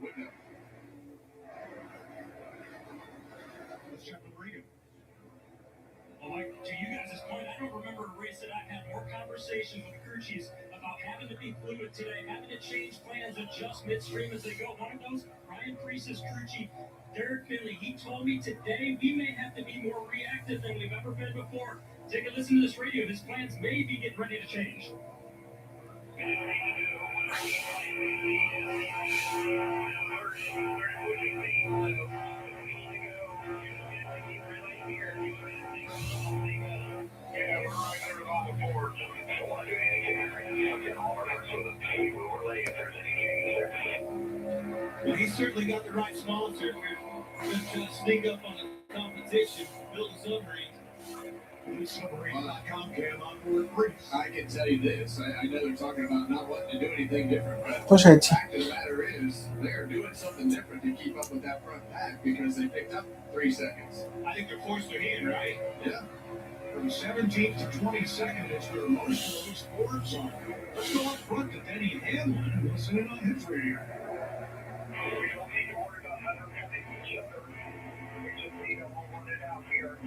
[SPEAKER 8] Like, to you guys' point, I don't remember a race that I've had more conversations with crew chiefs about having to be fluid today, having to change plans, adjust midstream as they go. One of those, Ryan Priest's crew chief, Derek Finley, he told me today we may have to be more reactive than we've ever been before. Take a listen to this radio. His plans may be getting ready to change. Well, he's certainly got the right sponsor. We're just trying to sneak up on the competition, build a submarine.
[SPEAKER 6] Submarine.com came on board free.
[SPEAKER 7] I can tell you this. I know they're talking about not wanting to do anything different, but
[SPEAKER 2] Push
[SPEAKER 7] the
[SPEAKER 2] it.
[SPEAKER 7] fact of the matter is they're doing something different to keep up with that front pack because they picked up 3 seconds.
[SPEAKER 8] I think they're forced their hand, right?
[SPEAKER 7] Yeah.
[SPEAKER 6] From 17th to 22nd, it's where most of those sports are. Let's go up front to Denny Hamlin and listen in on his radio.
[SPEAKER 10] We don't need to worry about 150 each other. We just need to hold it out here.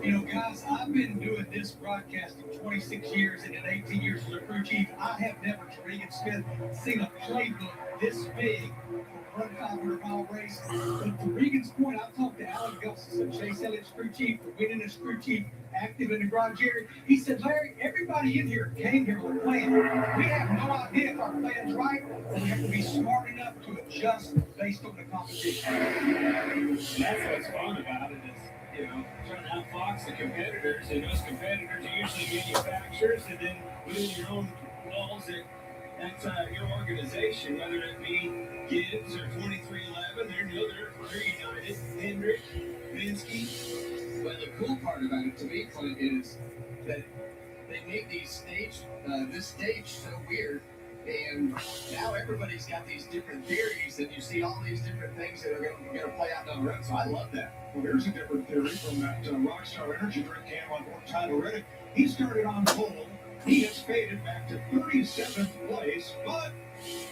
[SPEAKER 8] You know, guys, I've been doing this broadcasting 26 years and in 18 years as a crew chief. I have never, to Regan Smith, seen a playbook this big for a 500-mile race. But to Regan's point, I've talked to Alan Gustafson, Chase Elliott's crew chief, the winningest crew chief active in the garage area. He said, Larry, everybody in here came here with a plan. We have no idea if our plan's right, but we have to be smart enough to adjust based on the competition. That's what's fun about it is, you know, trying to outfox the competitors, and those competitors are usually manufacturers, and then within your own walls that's your organization, whether it be Gibbs or 2311, they're united. Hendrick, Minsky.
[SPEAKER 7] But the cool part about it to me, Clint, is that they make this stage so weird, and now everybody's got these different theories, and you see all these different things that are going to play out down the road. So I love that.
[SPEAKER 6] Well, here's a different theory from that Rockstar Energy drink can on board Tyler Reddick. He started on pole. He has faded back to 37th place, but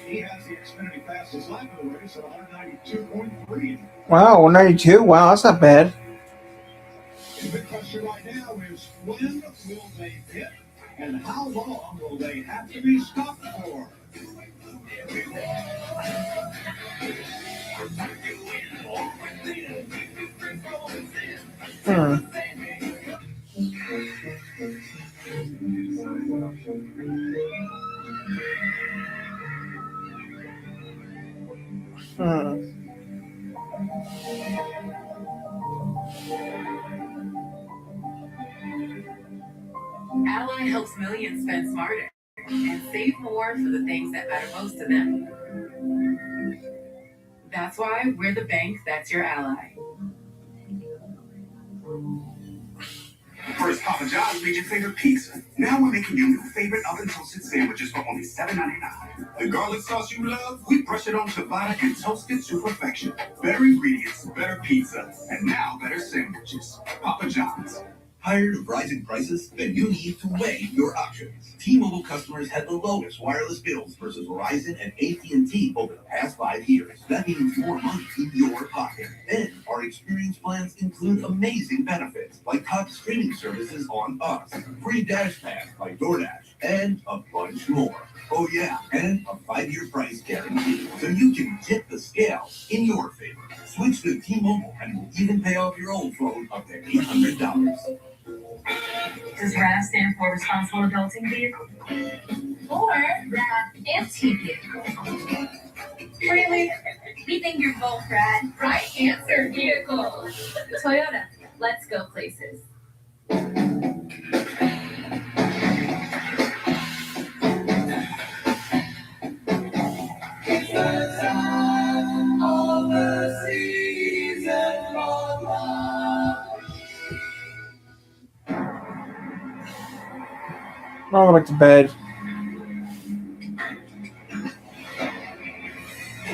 [SPEAKER 6] he has the Xfinity fastest lap of the race at 192.3.
[SPEAKER 2] Wow, 192. Wow, that's not bad.
[SPEAKER 6] The big question right now is when will they pit and how long will they have to be stopped for?
[SPEAKER 14] Ally helps millions spend smarter and save more for the things that matter most to them. That's why we're the bank that's your ally.
[SPEAKER 11] First Papa John's made your favorite pizza. Now we're making your new favorite oven toasted sandwiches for only $7.99. The garlic sauce you love, we brush it on ciabatta and toast it to perfection. Better ingredients, better pizza, and now better sandwiches. Papa John's.
[SPEAKER 15] Tired of rising prices? Then you need to weigh your options. T-Mobile customers had the lowest wireless bills versus Verizon and AT&T over the past 5 years. That means more money in your pocket. Then our experience plans include amazing benefits like top streaming services on us, free Dash Pass by DoorDash, and a bunch more. Oh yeah, and a 5-year price guarantee, so you can tip the scale in your favor. Switch to T-Mobile and we'll even pay off your old phone up to $800.
[SPEAKER 16] Does RAV stand for Responsible Adulting Vehicle? Or RAV Anti-Vehicle? Really? We think you're both rad. Right answer, vehicle. Toyota, let's go places.
[SPEAKER 2] I'll go back to bed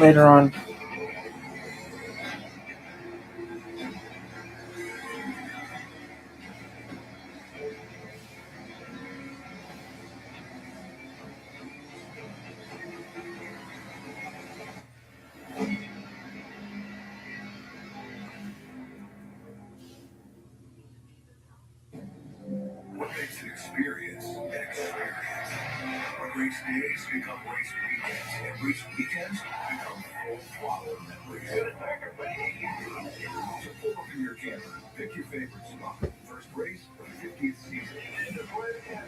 [SPEAKER 2] later on.
[SPEAKER 11] What makes an experience an experience? What Race days become race weekends, and race weekends become full throttle memories. So pull up in your camper, pick your favorite spot. First race, 50th season. A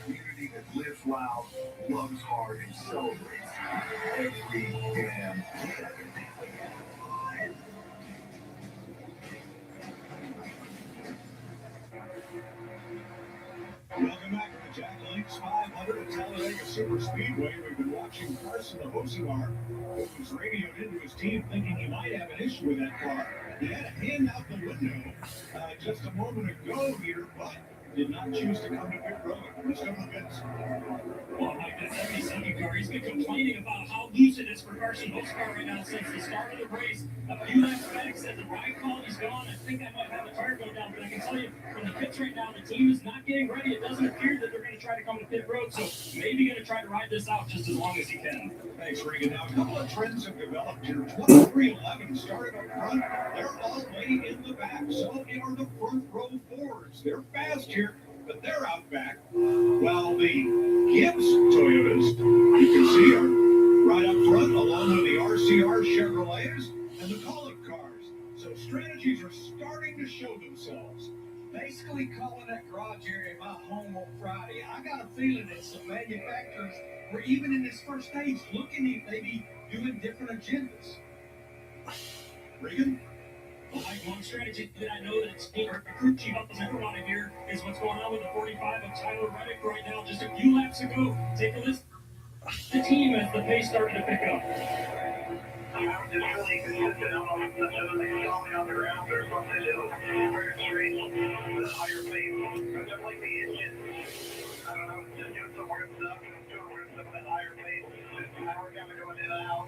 [SPEAKER 11] community that lives loud, loves hard, and celebrates every damn day.
[SPEAKER 6] Welcome back to the Jack Links 500 at Talladega Superspeedway. We've been watching Carson Hosenar, who was radioed into his team thinking he might have an issue with that car. He had a hand out the window just a moment ago here, but did not choose to come to pit road. Let's go to the pits.
[SPEAKER 8] Well, like the 72nd car, he's been complaining about how loose it is for Carson Hosenar right now since the start of the race. A few laps back, said the ride quality's gone. I think I might have a tire go down, but I can tell you from the pits right now, the team is not getting ready. It doesn't appear that they're going to try to come to pit road, so maybe going to try to ride this out just as long as he can.
[SPEAKER 6] Thanks, Regan. Now, a couple of trends have developed here. 2311 started up front. They're all way in the back. So are the front row Fords. They're fast here, but they're out back. While the Gibbs Toyotas, you can see, are right up front, along with the RCR Chevrolets and the Colic cars. So strategies are starting to show themselves.
[SPEAKER 17] Basically calling that garage area my home on Friday. I got a feeling that some manufacturers were even in this first stage looking at maybe doing different agendas.
[SPEAKER 6] Regan?
[SPEAKER 8] Well, like one strategy that I know that crew chief doesn't ever want to hear is what's going on with the 45 of Tyler Reddick right now. Just a few laps ago, take a listen. The team as the pace started to pick up.
[SPEAKER 10] I'm just really consistent. I don't know if they saw me on the ground or something. It was very strange with a higher pace. I just like the engine. I don't know, just doing some weird stuff. Doing weird stuff at a higher pace. Power kind of going in and out.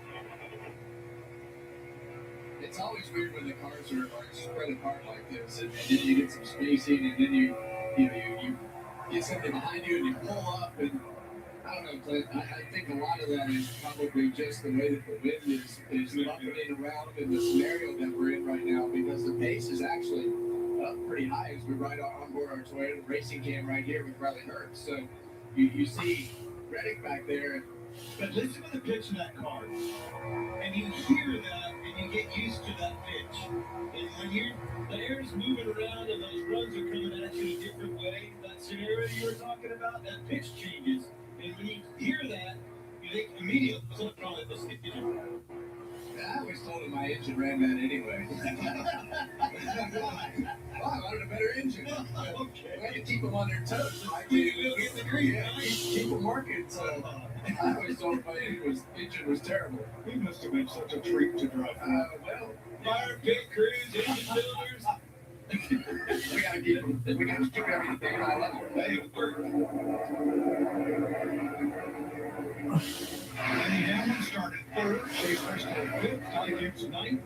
[SPEAKER 7] It's always weird when the cars are spread apart like this, and then you get some spacing, and then you get something behind you, and you pull up, and I don't know, Clint. I think a lot of that is probably just the way that the wind is buffeting around in the scenario that we're in right now, because the pace is actually up pretty high as we ride on board our Toyota racing cam right here with Riley Hurts. So you see Reddick back there.
[SPEAKER 6] But listen to the pitch of that car. And you hear that, and you get used to that pitch. And when the air's moving around and those runs are coming at you a different way, that scenario you were talking about, that pitch changes. And when you hear that, you think immediately something wrong with this engine.
[SPEAKER 7] I always told him my engine ran that anyway. I wanted a better engine.
[SPEAKER 6] Okay.
[SPEAKER 7] I had to keep them on their toes.
[SPEAKER 6] We'll get the green.
[SPEAKER 7] Yeah, keep them working. So I always told him my engine was terrible.
[SPEAKER 6] He must have been such a treat to drive.
[SPEAKER 7] Well,
[SPEAKER 6] fire pit crews, engine builders.
[SPEAKER 7] we gotta keep everything high level.
[SPEAKER 6] They work. Lenny Hamlin started third, Chase Briscoe fifth, Ty Gibbs ninth,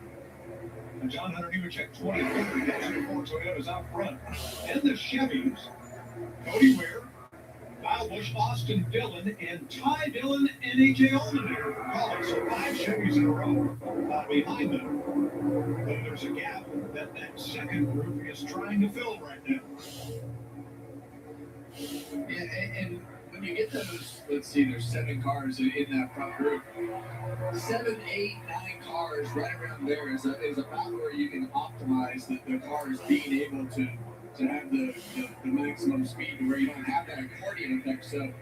[SPEAKER 6] and John Hunter Nemechek 23rd. Those are the four Toyotas out front. And the Chevys, Cody Ware, Kyle Busch, Austin Dillon, and Ty Dillon and AJ Allmendinger. So 5 Chevys in a row behind them. Though there's a gap that second group is trying to fill right now.
[SPEAKER 7] Yeah, and when you get those, let's see, there's 7 cars in that front group. 7, 8, 9 cars right around there is about where you can optimize the cars being able to have the maximum speed to where you don't have that accordion effect. So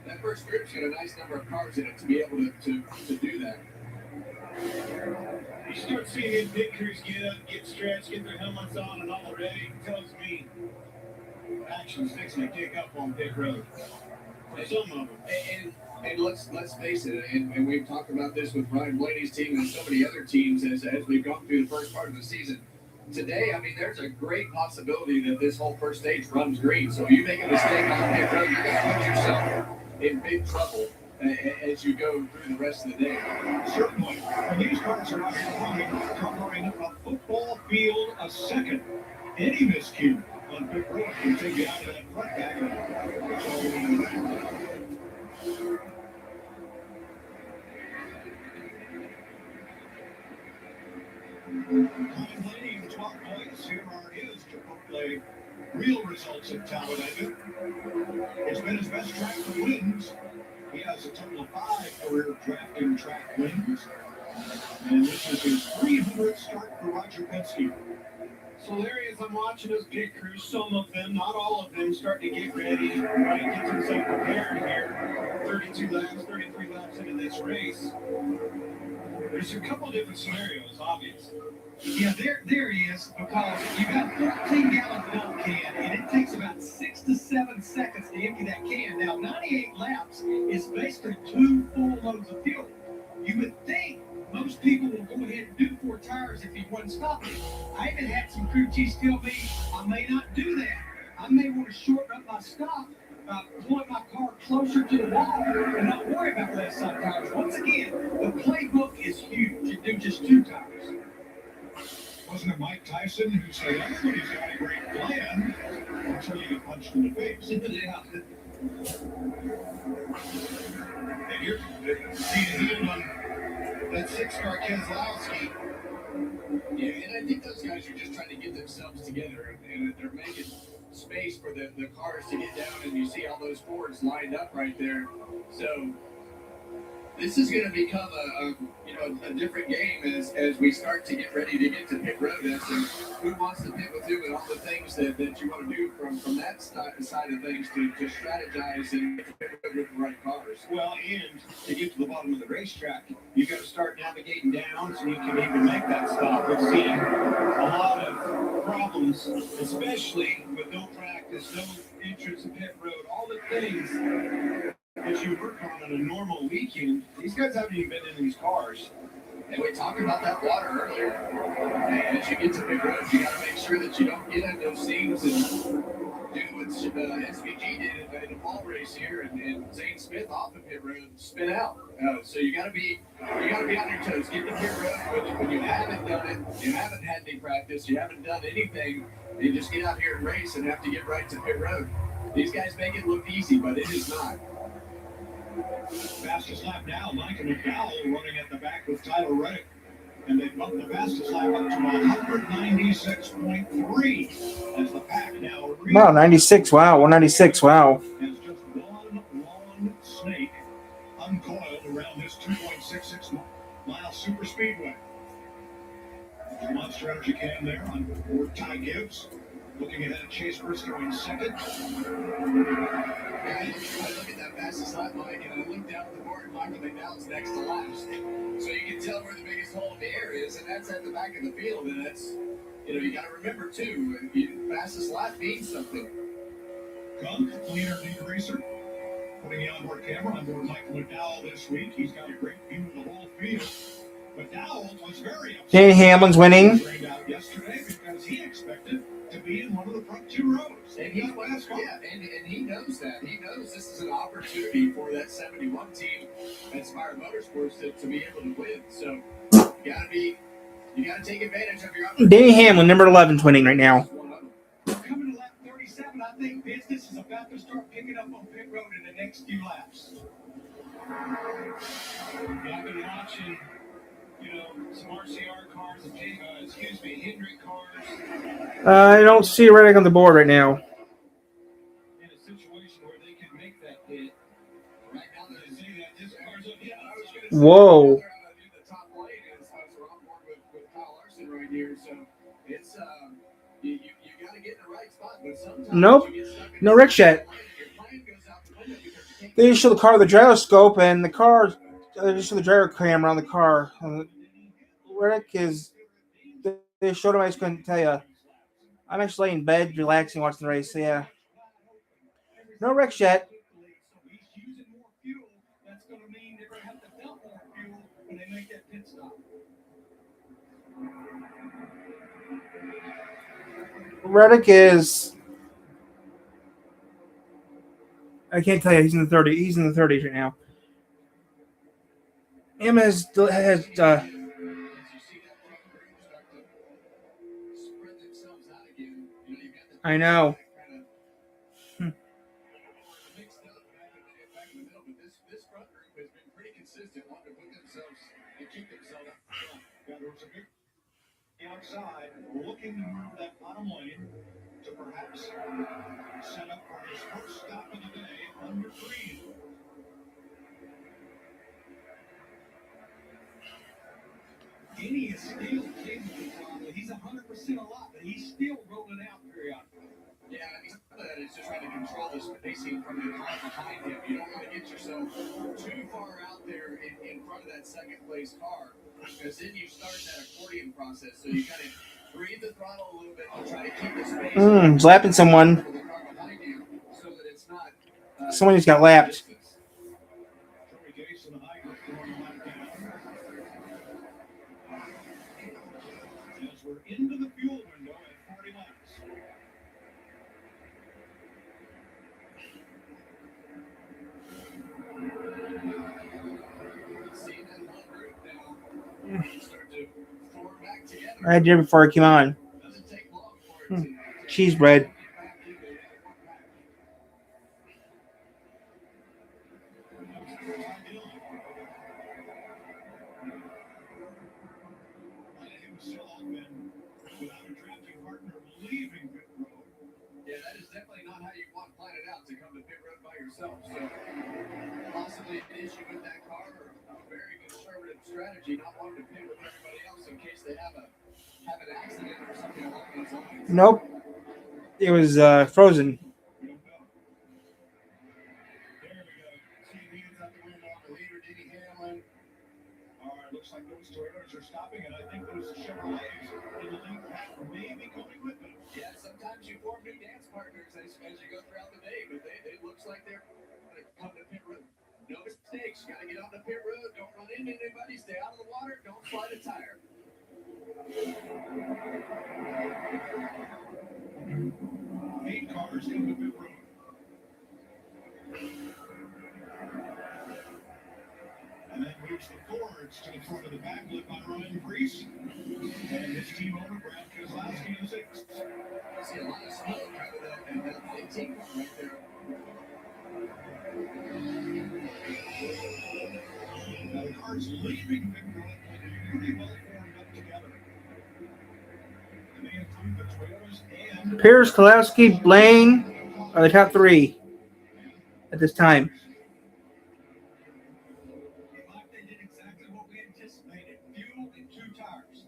[SPEAKER 7] that first group's got a nice number of cars in it to be able to do that.
[SPEAKER 6] You start seeing these pit crews get stretched, get their helmets on and all ready. It tells me action's fixing to kick up on pit road. For some of them.
[SPEAKER 7] And let's face it, and we've talked about this with Ryan Blaney's team and so many other teams as we've gone through the first part of the season. Today, I mean, there's a great possibility that this whole first stage runs green. So if you make a mistake on pit road, you're going to put yourself in big trouble as you go through the rest of the day.
[SPEAKER 6] Certainly. And these cars are out here covering a football field a second. Any miscue on pit road can take you out of that front back. Colin Blaney in 12th place. Here are his Chipotle real results at Talladega. It's been his best track for wins He has a total of 5 career drafting track wins. And this is his 300th start for Roger Penske.
[SPEAKER 17] So there he is. I'm watching his pit crew. Some of them, not all of them, starting to get ready. Right, gets himself prepared here. 32 laps, 33 laps into this race. There's a couple different scenarios, obvious. Yeah, there he is. Because you got a 14-gallon fill can, and it takes about 6 to 7 seconds to empty that can. Now, 98 laps is basically 2 full loads of fuel. You would think most people will go ahead and do 4 tires if he wasn't stopping. I even had some crew chiefs tell me I may not do that. I may want to shorten up my stop by pulling my car closer to the wall and not worry about left side tires. Once again, the playbook is huge. You do just 2 tires.
[SPEAKER 6] Wasn't it Mike Tyson who said everybody's got a great plan until you get punched in the face?
[SPEAKER 17] Yeah.
[SPEAKER 6] And you're seeing him on that 6-car Keselowski.
[SPEAKER 7] Yeah, and I think those guys are just trying to get themselves together, and they're making space for the cars to get down, and you see all those Fords lined up right there. So this is going to become a different game as we start to get ready to get to pit road. As to who wants to pit with who and all the things that you want to do from that side of things to strategize and get to pit road with the right cars.
[SPEAKER 6] Well, and to get to the bottom of the racetrack, you got to start navigating down so you can even make that stop. We're seeing a lot of problems, especially with no practice, no entrance to pit road, all the things that you work on a normal weekend. These guys haven't even been in these cars.
[SPEAKER 7] And we talked about that water earlier. And as you get to pit road, you got to make sure that you don't get into those seams and do what SVG did in a ball race here, and Zane Smith off the pit road spin out. So you got to be on your toes. Get to pit road when you haven't done it, you haven't had any practice, you haven't done anything. You just get out here and race and have to get right to pit road. These guys make it look easy, but it is not.
[SPEAKER 6] Fastest lap now, Michael McDowell running at the back with Tyler Reddick. And they bumped the fastest lap up to 196.3 as the pack now.
[SPEAKER 2] Wow, 96. Wow, 196. Wow.
[SPEAKER 6] Has just one long snake uncoiled around this 2.66 mile Superspeedway. Monster Energy Cam there on board Ty Gibbs. Looking ahead at Chase Briscoe in second.
[SPEAKER 7] I look at that fastest lap, Mike, and I look down at the board, and Michael McDowell's next to last. So you can tell where the biggest hole in the air is, and that's at the back of the field. And that's, you got to remember, too, fastest lap means something.
[SPEAKER 6] Gunk, cleaner degreaser. Putting the onboard camera on board Michael McDowell this week. He's got a great view of the whole field. McDowell was very upset.
[SPEAKER 2] Danny Hamlin's winning.
[SPEAKER 6] Out yesterday because he expected to be in one of the front 2 rows.
[SPEAKER 7] And he knows that. He knows this is an opportunity for that 71 team at Spire Motorsports to be able to win. So you gotta take advantage of your opportunity.
[SPEAKER 2] Danny Hamlin, number 11, winning right now.
[SPEAKER 17] Coming to lap 37, I think business is about to start picking up on pit road in the next few laps.
[SPEAKER 6] I've been watching, some RCR cars, Hendrick cars.
[SPEAKER 2] I don't see Reddick on the board right now.
[SPEAKER 6] In a situation where they can make that hit. Right now, they say that this car's up. Yeah, I was going to say.
[SPEAKER 2] Whoa.
[SPEAKER 7] The top lane is we're on board with Kyle Larson right here. So it's you got to get in the right spot, but sometimes
[SPEAKER 2] Nope. No Rick yet. They just show the car with the gyroscope, and the car. They just show the gyro camera on the car. Reddick is. They showed him. I just couldn't tell you. I'm actually in bed, relaxing, watching the race. So yeah. No wrecks yet.
[SPEAKER 17] That's going to mean they're going to have to dump more fuel when they make that pit stop.
[SPEAKER 2] Reddick is. I can't tell you. He's in the 30s. He's in the 30s right now. Emma has I know.
[SPEAKER 7] This front group has been pretty consistent, wanting to put themselves and keep themselves up.
[SPEAKER 6] Outside, looking to move that bottom lane to perhaps set up for his first stop of the day under green.
[SPEAKER 17] Kenny is still capable. He's 100% a lot, but he's still rolling out periodically. Yeah, I mean, some of that is just trying to control the spacing from the car behind him. You don't want to get yourself too far out there in front of that second place car, because then you start that accordion process. So you kind of breathe the throttle a little bit and try to keep the space.
[SPEAKER 2] Lapping someone.
[SPEAKER 17] For the car behind you, so that it's not.
[SPEAKER 2] Someone just got lapped.
[SPEAKER 17] As we're into the fuel window at 40 laps.
[SPEAKER 2] I had dinner before I came on. Cheese bread.
[SPEAKER 17] Yeah, that is definitely not how you want to plan it out, to come to pit road by yourself. So possibly an issue with that car, or a very conservative strategy, not wanting to pit with everybody else in case they have an accident or something along those lines.
[SPEAKER 2] Nope. It was frozen.
[SPEAKER 17] Looks like those Toyotas are stopping, and I think those Chevrolets in the lead pack may be coming with them. Yeah, sometimes you form new dance partners as you go throughout the day, but it looks like they're going to come to pit road. No mistakes. Got to get on the pit road. Don't run into anybody. Stay out of the water. Don't slide a tire. 8 cars come to pit road. And that moves the Fords to the front of the back, led by Ryan Preece. And his team over, Brad Keselowski in 6th. See a lot of smoke out of that 18 car right there. Now the cars leaving pit road pretty well formed up together. And they include the Toyotas and
[SPEAKER 2] Pierce, Keselowski, Blaine are the top 3 at this time.
[SPEAKER 17] They did exactly what we anticipated. Fuel and 2 tires.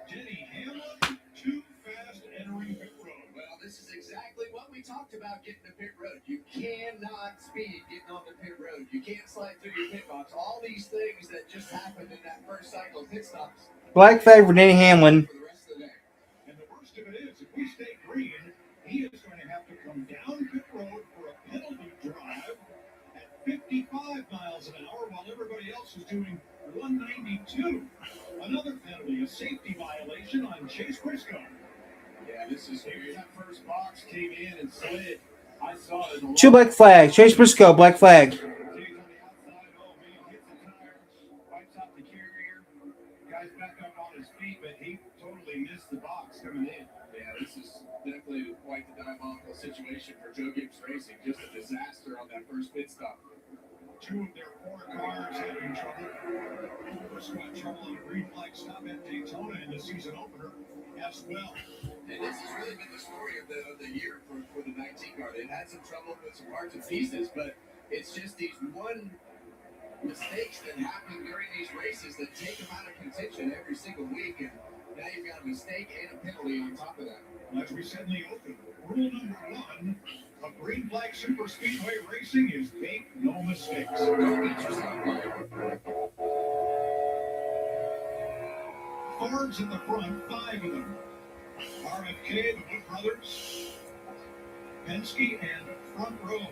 [SPEAKER 17] Jenny Hamlin, too fast entering pit road. Well, this is exactly what we talked about getting to pit road. You cannot speed getting on the pit road. You can't slide through your pit box. All these things that just happened in that first cycle of pit stops.
[SPEAKER 2] Black flag for Denny Hamlin.
[SPEAKER 17] For the rest of the day. And the worst of it is, if we stay green, he is going to have to come down pit road for a penalty drive at 55 miles an hour while everybody else is doing 192. Another penalty, a safety violation on Chase Briscoe. Yeah, this is here. That first box came in and slid. I saw it.
[SPEAKER 2] 2 black flags. Chase Briscoe, black flag.
[SPEAKER 17] He's on the outside. Oh, man, hits the tire. Wipes out the carrier. Guy's back up on his feet, but he totally missed the box coming in. Yeah, this is definitely quite the diabolical situation for Joe Gibbs Racing. Just a disaster on that first pit stop. 2 of their 4 cars having trouble. First got trouble on a green flag stop at Daytona in the season opener as well. And this has really been the story of the year for the 19 car. They've had some trouble with some parts and pieces, but it's just these one mistakes that happen during these races that take them out of contention every single week. And now you've got a mistake and a penalty on top of that. As we said in the open, rule number 1 of green flag Superspeedway racing is make no mistakes. Don't beat yourself. Fords in the front, 5 of them. RFK, the Wood Brothers, Penske, and Front Row.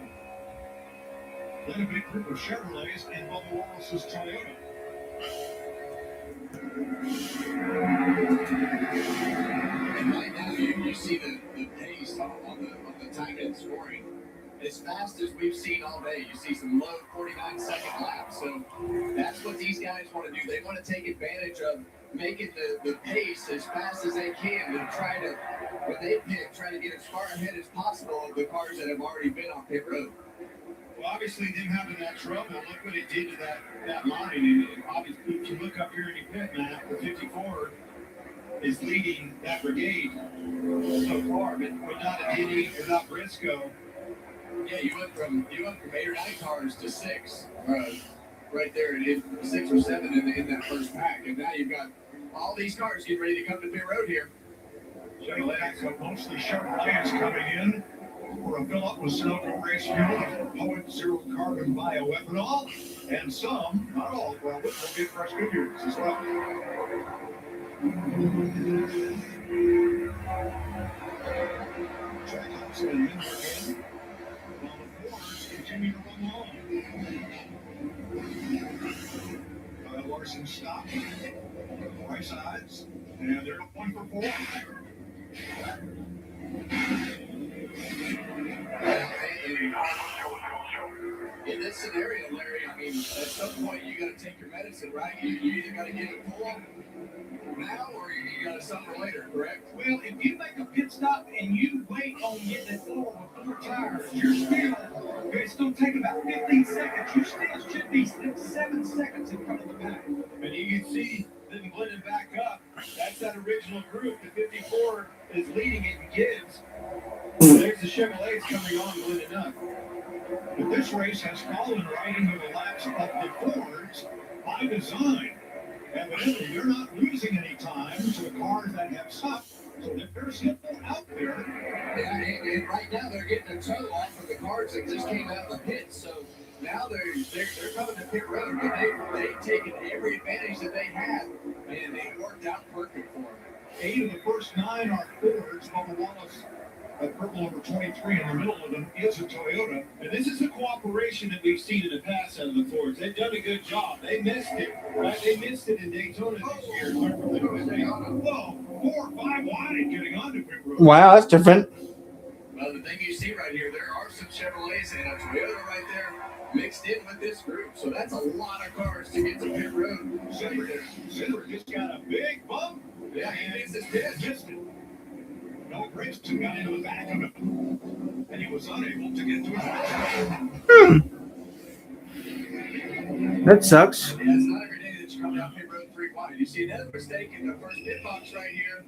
[SPEAKER 17] Then a big group of Chevrolets and Bubba Wallace's Toyota. And right now you see the pace on the time and scoring. As fast as we've seen all day, you see some low 49-second laps. So that's what these guys want to do. They want to take advantage of making the pace as fast as they can and try to, when they pit, try to get as far ahead as possible of the cars that have already been on pit road. Well, obviously it didn't happen that trouble. Look what it did to that line. And obviously, if you look up here in your pit map, the 54 is leading that brigade so far. But without a Denny, without Briscoe, yeah, you went from 8 or 9 cars to 6.
[SPEAKER 7] right there in 6 or 7 in that first pack. And now you've got all these cars getting ready to come to pit road here.
[SPEAKER 6] Chevrolet, so mostly Chevrolets coming in for a fill-up with Sunoco race fuel, potent zero carbon bioethanol, and some, not all, well, we'll get fresh Goodyears as well. Trackhouse and Lindbergh in, while the Fords continue to run long. Kyle Larson stopped, right sides, and they're going for 4.
[SPEAKER 7] In this scenario, Larry, I mean, at some point you got to take your medicine, right? You either got to get it pull now or you got to suffer later, correct?
[SPEAKER 6] Well, if you make a pit stop and you wait on getting it full with 4 tires, you're still, it's going to take about 15 seconds. You still should be 7 seconds in front of the pack.
[SPEAKER 17] And you can see them blending back up. That's that original group. The 54 is leading it and Gibbs. There's the Chevrolets coming on, blending up.
[SPEAKER 6] But this race has fallen right into the laps of the Fords by design. Evidently, they're not losing any time to the cars that have stopped, so they're still out there.
[SPEAKER 7] Yeah, and right now they're getting a toe off of the cars that just came out of the pit. So now they're coming to pit road, and they've taken every advantage that they had, and it worked out perfect for them.
[SPEAKER 6] 8 of the first 9 are Fords. Bubba Wallace, purple number 23 in the middle of them, is a Toyota.
[SPEAKER 17] And this is the cooperation that we've seen in the past out of the Fords. They've done a good job. They missed it, right? They missed it in Daytona this year.
[SPEAKER 6] Whoa, 4 or 5 wide getting onto pit road.
[SPEAKER 2] Wow, that's different.
[SPEAKER 7] Well, the thing you see right here, there are some Chevrolets and a Toyota right there mixed in with this group. So that's a lot of cars to get to pit road.
[SPEAKER 6] Zimmer just got a big bump.
[SPEAKER 7] Yeah, he missed his pitch.
[SPEAKER 6] Missed it. No, Grayson got into the back of it, and he was unable to get to his
[SPEAKER 2] That sucks.
[SPEAKER 7] Yeah, it's not every day that you come down pit road 3 wide. You see another mistake in the first pit box right here.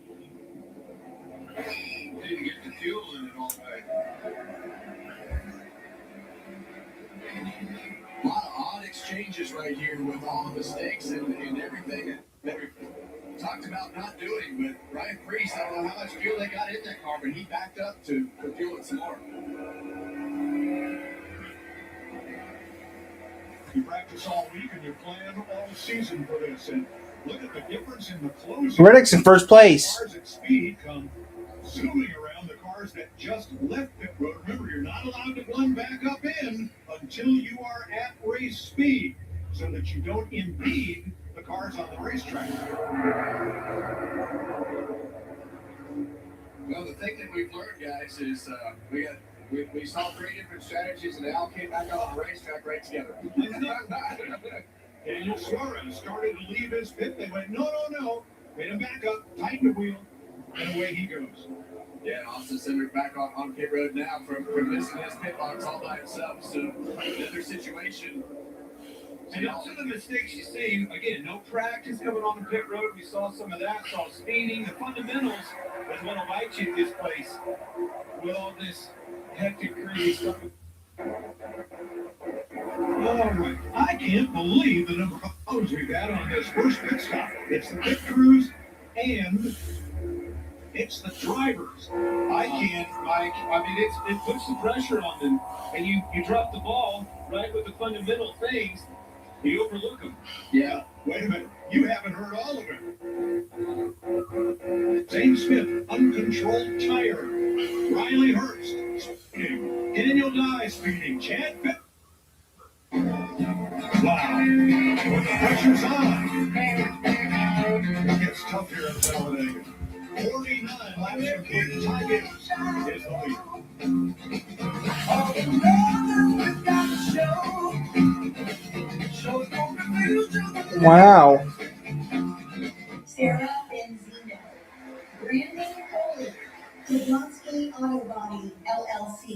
[SPEAKER 17] Need to get the fuel in it all right.
[SPEAKER 7] A lot of odd exchanges right here with all the mistakes and everything that we talked about not doing. But Ryan Priest, I don't know how much fuel they got in that car, but he backed up to fuel it some more.
[SPEAKER 6] You practice all week and you plan all season for this. And look at the difference in the closing.
[SPEAKER 2] Reddick's in first place.
[SPEAKER 6] Cars at speed come zooming around the cars that just left pit road. Remember, you're not allowed to blend back up in until you are at race speed, so that you don't impede the cars on the racetrack.
[SPEAKER 7] Well, the thing that we've learned, guys, is we saw 3 different strategies, and they all came back out on the racetrack right together.
[SPEAKER 6] Daniel Suarez started to leave his pit. They went, no. Made him back up, tightened the wheel, and away he goes.
[SPEAKER 7] Yeah, Austin Cindric back on pit road now from missing his pit box all by himself. So another situation.
[SPEAKER 17] And those are the mistakes you see. Again, no practice coming on the pit road. We saw some of that. Saw speeding. The fundamentals is what will bite you at this place with all this hectic, crazy stuff.
[SPEAKER 6] All right. I can't believe the number of photos we've had on this first pit stop. It's the pit crews and it's the drivers.
[SPEAKER 17] I can't, Mike. I mean, it puts the pressure on them. And you drop the ball, right, with the fundamental things. You overlook them.
[SPEAKER 6] Yeah. Wait a minute. You haven't heard all of it. Zane Smith, uncontrolled tire. Riley Hurst, speeding. Daniel Dye, speeding. Chad Pitt. Wow. When the pressure's on, it gets tough here in Talladega. 49 laps complete. Ty Gibbs is the lead.
[SPEAKER 2] Wow.
[SPEAKER 18] Sarah Benzino. Brandon Foley. Jablonski Auto Body, LLC.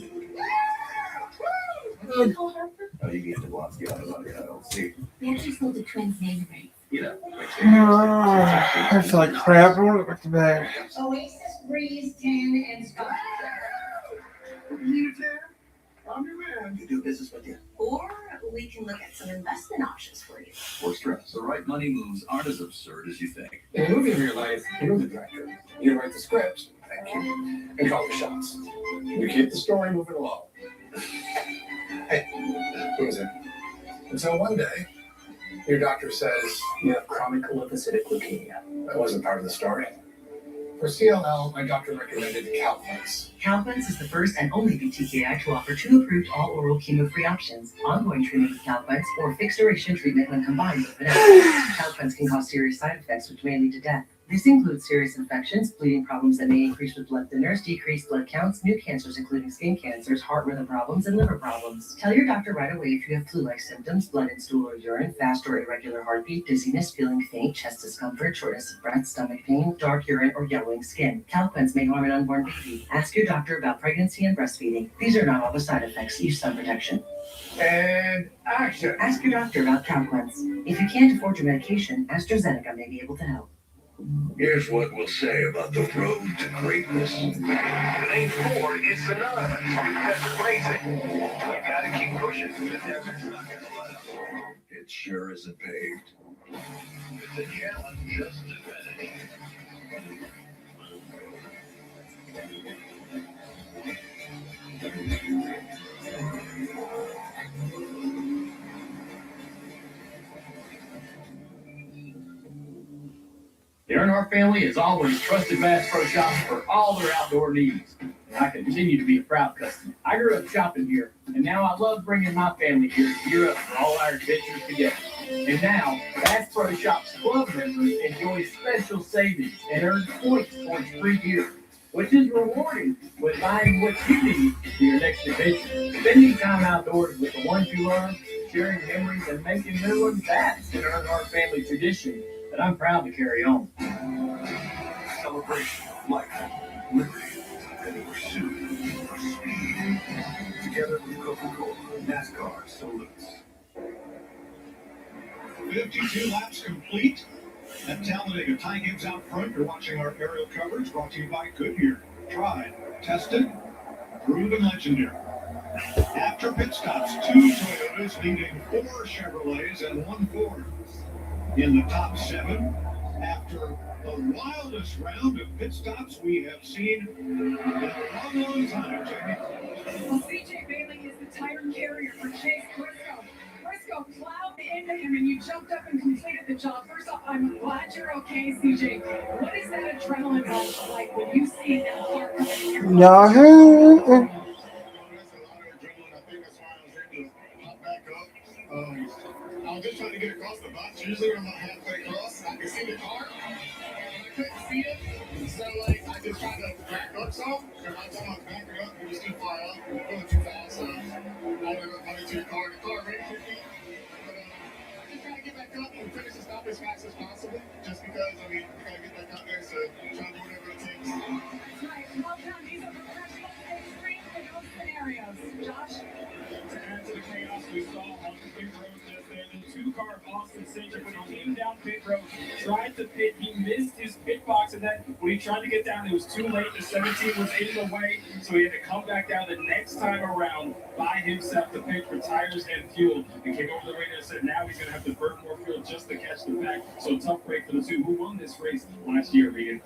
[SPEAKER 3] Oh, you get Jablonski Auto Body, LLC.
[SPEAKER 4] We actually sold the twins' name right.
[SPEAKER 3] You know.
[SPEAKER 2] I feel like crap. I want to go back to bed.
[SPEAKER 18] Oasis Breeze 10 and Scott.
[SPEAKER 6] I'm your man.
[SPEAKER 3] You do business with you.
[SPEAKER 4] Or we can look at some investment options for you.
[SPEAKER 15] Or stress. The right money moves aren't as absurd as you think.
[SPEAKER 1] In a movie of your life, you're the director. You write the script, thank you, and call the shots. You keep the story moving along. Hey, who is it? Until one day, your doctor says you have chronic lymphocytic leukemia. That wasn't part of the story. For CLL, my doctor recommended Calplex.
[SPEAKER 4] Calplex is the first and only BTKI to offer 2 approved all-oral chemo-free options. Ongoing treatment with Calplex or fixed-duration treatment when combined with venetoclax. Calplex can cause serious side effects which may lead to death. This includes serious infections, bleeding problems that may increase with blood thinners, decreased blood counts, new cancers including skin cancers, heart rhythm problems, and liver problems. Tell your doctor right away if you have flu-like symptoms, blood in stool or urine, fast or irregular heartbeat, dizziness, feeling faint, chest discomfort, shortness of breath, stomach pain, dark urine, or yellowing skin. Calplex may harm an unborn baby. Ask your doctor about pregnancy and breastfeeding. These are not all the side effects. Use sun protection.
[SPEAKER 1] And action.
[SPEAKER 4] Ask your doctor about Calplex. If you can't afford your medication, AstraZeneca may be able to help.
[SPEAKER 11] Here's what we'll say about the road to greatness. It ain't Ford, it's synonymous. That's racing. You gotta keep pushing. The desert's not gonna let up. It sure isn't paved. It's a challenge just to finish.
[SPEAKER 1] The Earnhardt family has always trusted Bass Pro Shops for all their outdoor needs. And I continue to be a proud customer. I grew up shopping here, and now I love bringing my family here to gear up for all our adventures together. And now, Bass Pro Shops Club members enjoy special savings and earn points towards free gear, which is rewarding when buying what you need for your next adventure. Spending time outdoors with the ones you love, sharing memories, and making new ones, that's an Earnhardt family tradition that I'm proud to carry on.
[SPEAKER 11] Celebration of life, liberty, and the pursuit of speed. Together with Coca-Cola, NASCAR salutes.
[SPEAKER 6] 52 laps complete. At Talladega, Ty Gibbs out front. You're watching our aerial coverage brought to you by Goodyear. Tried, tested, proven legendary. After pit stops, 2 Toyotas leading 4 Chevrolets and 1 Ford. In the top 7, after the wildest round of pit stops we have seen in a long, long time, Jamie.
[SPEAKER 12] Well, CJ Bailey is the tire carrier for Chase Briscoe. Briscoe plowed into him and you jumped up and completed the job. First off, I'm glad you're okay, CJ. What is that adrenaline rush like when you see that car coming?
[SPEAKER 2] Yahoo!
[SPEAKER 6] I was just trying to get across the box. Usually when I'm halfway across, I can see the car, and I couldn't see it. So I just tried to back up some, and by the time I was backing up, it was too far up, and going too fast. So I ended up running to the car. The car ran quickly, but I just trying to get back up and finish the stop as fast as possible. Just because we gotta get back out there, so trying to do whatever it takes.
[SPEAKER 12] Right, well done. These are professional extreme for those scenarios. Josh?
[SPEAKER 8] To add to the chaos we saw on the pit road just then, the 2-car Austin Cindric, when he came down pit road, tried to pit, he missed his pit box, and then when he tried to get down, it was too late. The 17 was in the way, so he had to come back down the next time around by himself to pit for tires and fuel, and came over the radio and said now he's going to have to burn more fuel just to catch the pack. So tough break for the 2 who won this race last year, Regan.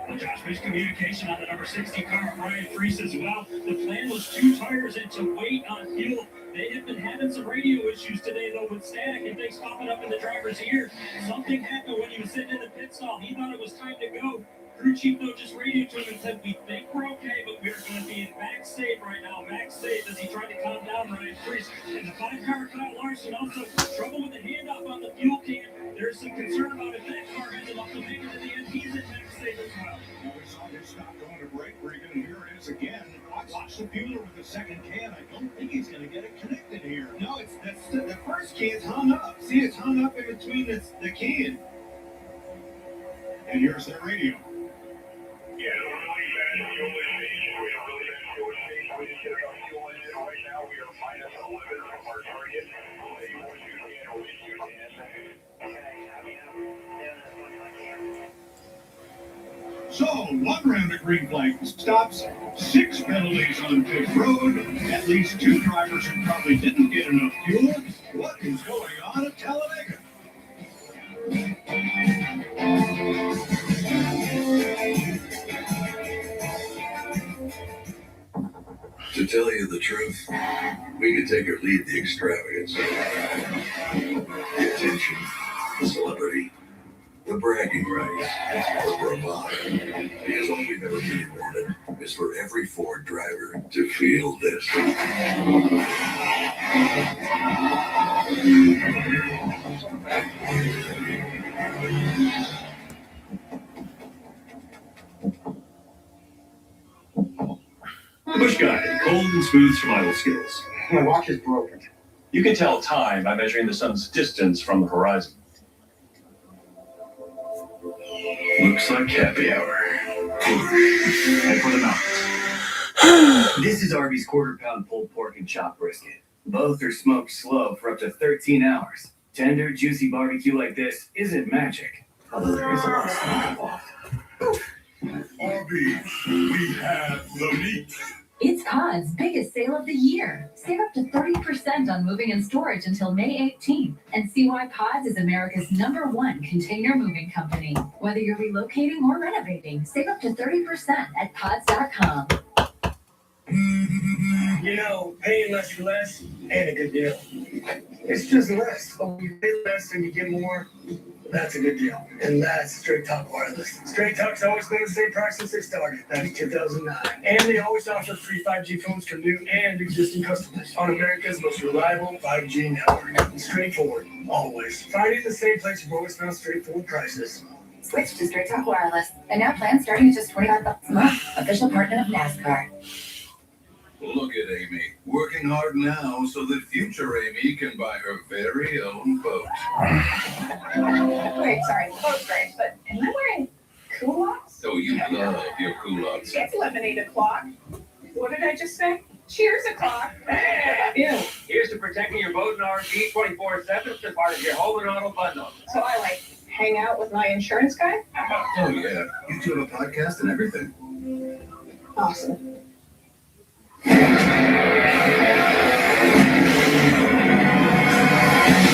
[SPEAKER 19] Well, Josh, miscommunication on the number 60 car, Brian Freese as well. The plan was 2 tires and to wait on fuel. They have been having some radio issues today, though, with static and things popping up in the driver's ear. Something happened when he was sitting in the pit stall. He thought it was time to go. Crew chief, though, just radioed to him and said, we think we're okay, but we're going to be in max safe right now. Max safe as he tried to calm down Ryan Freese. And the 5-car Kyle Larson also trouble with the handoff on the fuel can. There's some concern about if that car has enough to make it to the end. He's in max safe as well.
[SPEAKER 6] We saw his stop going to break, Regan, and here it is again. Watch the fueler with the second can. I don't think he's going to get it connected here.
[SPEAKER 7] No, it's the first can's hung up. See, it's hung up in between the can.
[SPEAKER 6] And here's their radio.
[SPEAKER 10] Yeah, really bad fuel station. We have really bad fuel station. We just get enough fuel in it right now. We are minus 11 from our target. You want you can, or you can.
[SPEAKER 6] So, 1 round of green flag stops, 6 penalties on pit road, at least 2 drivers who probably didn't get enough fuel. What is going on at Talladega?
[SPEAKER 11] To tell you the truth, we could take or leave the extravagance, the attention, the celebrity, the bragging rights, or bravado. Because all we've ever really wanted is for every Ford driver to feel this.
[SPEAKER 19] The Bush Guy, cold and smooth survival skills.
[SPEAKER 10] My watch is broken.
[SPEAKER 19] You can tell time by measuring the sun's distance from the horizon. Looks like happy hour. Head for the mountains.
[SPEAKER 10] This is Arby's quarter-pound pulled pork and chopped brisket. Both are smoked slow for up to 13 hours. Tender, juicy barbecue like this isn't magic, although there is a lot of smoke involved.
[SPEAKER 11] Arby's, we have the meat.
[SPEAKER 4] It's Cod's biggest sale of the year. Save up to 30% on moving and storage until May 18th. And see why Cod's is America's #1 container moving company. Whether you're relocating or renovating, save up to 30% at Cods.com.
[SPEAKER 10] You know, paying less for less ain't a good deal. It's just less. But when you pay less and you get more, that's a good deal. And that's Straight Talk Wireless. Straight Talk's always been the same price since they started. That's 2009. And they always offer free 5G phones for new and existing customers on America's most reliable 5G network. Straightforward, always. Find it in the same place you've always found straightforward prices.
[SPEAKER 4] Switch to Straight Talk Wireless. And now plans starting at just $25 a month. Official partner of NASCAR.
[SPEAKER 11] Look at Amy, working hard now so that future Amy can buy her very own boat.
[SPEAKER 13] Wait, sorry, the boat's great, but am I wearing culottes?
[SPEAKER 11] Oh, you love your culottes.
[SPEAKER 13] It's lemonade o'clock. What did I just say? Cheers o'clock. Ew.
[SPEAKER 1] Here's to protecting your boat and RV 24/7 as part of your home and auto bundle.
[SPEAKER 13] So I like hang out with my insurance guy?
[SPEAKER 11] Oh, yeah. You two have a podcast and everything.
[SPEAKER 13] Awesome.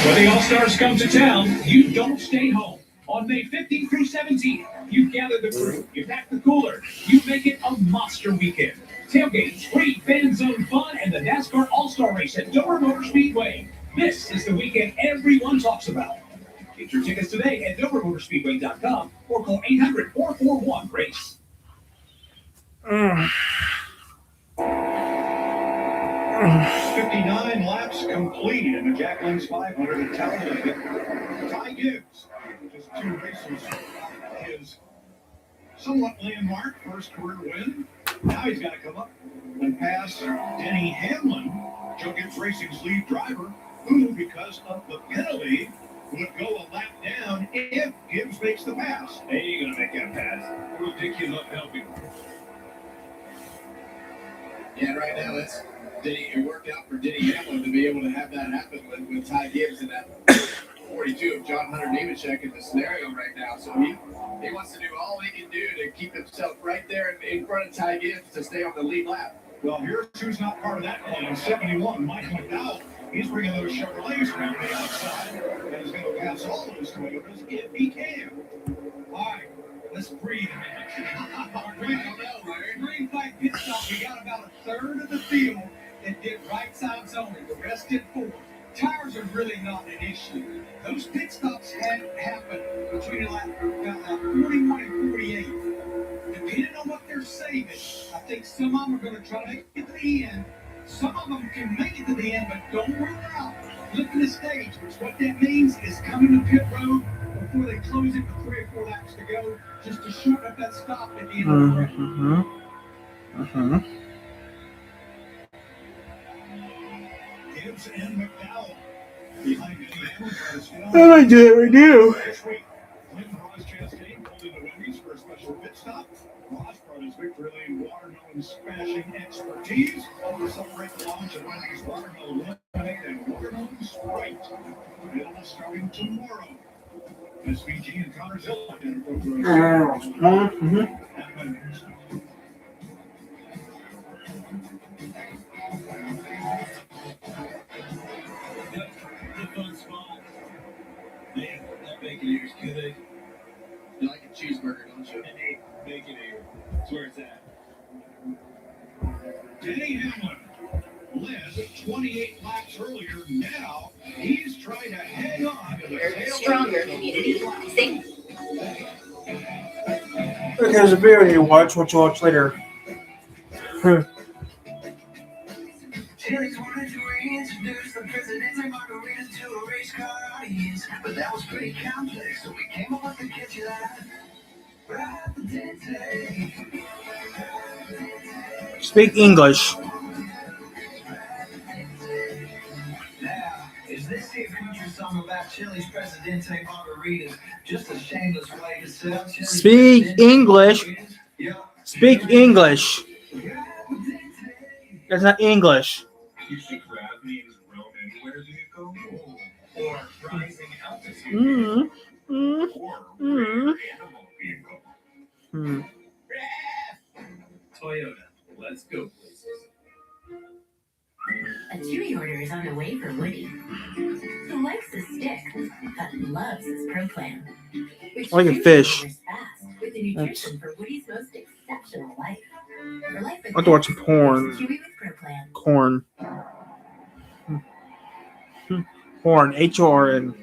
[SPEAKER 19] When the All-Stars come to town, you don't stay home. On May 15th through 17th, you gather the crew, you pack the cooler, you make it a monster weekend. Tailgates, free fan zone fun, and the NASCAR All-Star Race at Dover Motor Speedway. This is the weekend everyone talks about. Get your tickets today at DoverMotorspeedway.com or call 800-441-RACE.
[SPEAKER 6] 59 laps completed in the Jack Link's 500 at Talladega. Ty Gibbs, just 2 races, his somewhat landmark first career win. Now he's got to come up and pass Denny Hamlin, Joe Gibbs Racing's lead driver, who, because of the penalty, would go a lap down if Gibbs makes the pass.
[SPEAKER 19] They ain't gonna make that pass.
[SPEAKER 6] We'll pick him up helping.
[SPEAKER 7] Yeah, right now it worked out for Denny Hamlin to be able to have that happen with Ty Gibbs in that 42 of John Hunter Nemechek in the scenario right now. So he wants to do all he can do to keep himself right there in front of Ty Gibbs to stay on the lead lap.
[SPEAKER 6] Well, here's who's not part of that plan. 71, Mike McDowell. He's bringing those Chevrolets around the outside and is going to pass all those Toyotas if he can. All right, let's breathe a minute. Green flag pit stop. We got about a third of the field that did right sides only. The rest did 4. Tires are really not an issue. Those pit stops had happened between about 41 and 48. Depending on what they're saving, I think some of them are going to try to make it to the end. Some of them can make it to the end, but don't rule out flipping the stage, which what that means is coming to pit road before they close it with 3 or 4 laps to go, just to shorten up that stop at the end of the race. Gibbs and McDowell behind Denny Hamlin.
[SPEAKER 2] Oh, I do it right now.
[SPEAKER 6] This week, Clinton Ross Chastain pulled into Wendy's for a special pit stop. Ross brought his victory lane watermelon smashing expertise to celebrate the launch of Wendy's watermelon lemonade and watermelon Sprite. Available starting tomorrow. SVG and Connors Hill.
[SPEAKER 7] The fun spot. Man, that Baconator's good. You like a cheeseburger, don't you? Hey, Baconator. That's where it's at.
[SPEAKER 6] Denny Hamlin led 28 laps earlier. Now he's trying to hang on to the tail.
[SPEAKER 4] Stronger community. Think.
[SPEAKER 2] Okay, there's a video you watch, which you'll watch later.
[SPEAKER 15] Chili's wanted to reintroduce the presidential margaritas to a race car audience, but that was pretty complex, so we came up with the kitchen
[SPEAKER 2] Speak English.
[SPEAKER 15] Now, is this here country song about Chili's Presidente margaritas just a shameless way to sell Chili's
[SPEAKER 2] Speak
[SPEAKER 15] Presidente
[SPEAKER 2] English.
[SPEAKER 15] margaritas? Yeah.
[SPEAKER 2] Speak English. That's not English.
[SPEAKER 11] You see crab means roam anywhere you go, or rising altitude, or rare animal vehicle.
[SPEAKER 7] Toyota. Let's go places.
[SPEAKER 4] A Chewy order is on the way for Woody, who likes the stick but loves his Pro Plan.
[SPEAKER 2] Like a fish.
[SPEAKER 4] With the nutrition for Woody's most exceptional life. For life
[SPEAKER 2] I have to watch some porn.
[SPEAKER 4] Chewy with Pro Plan.
[SPEAKER 2] Corn. Horn. H-O-R-N.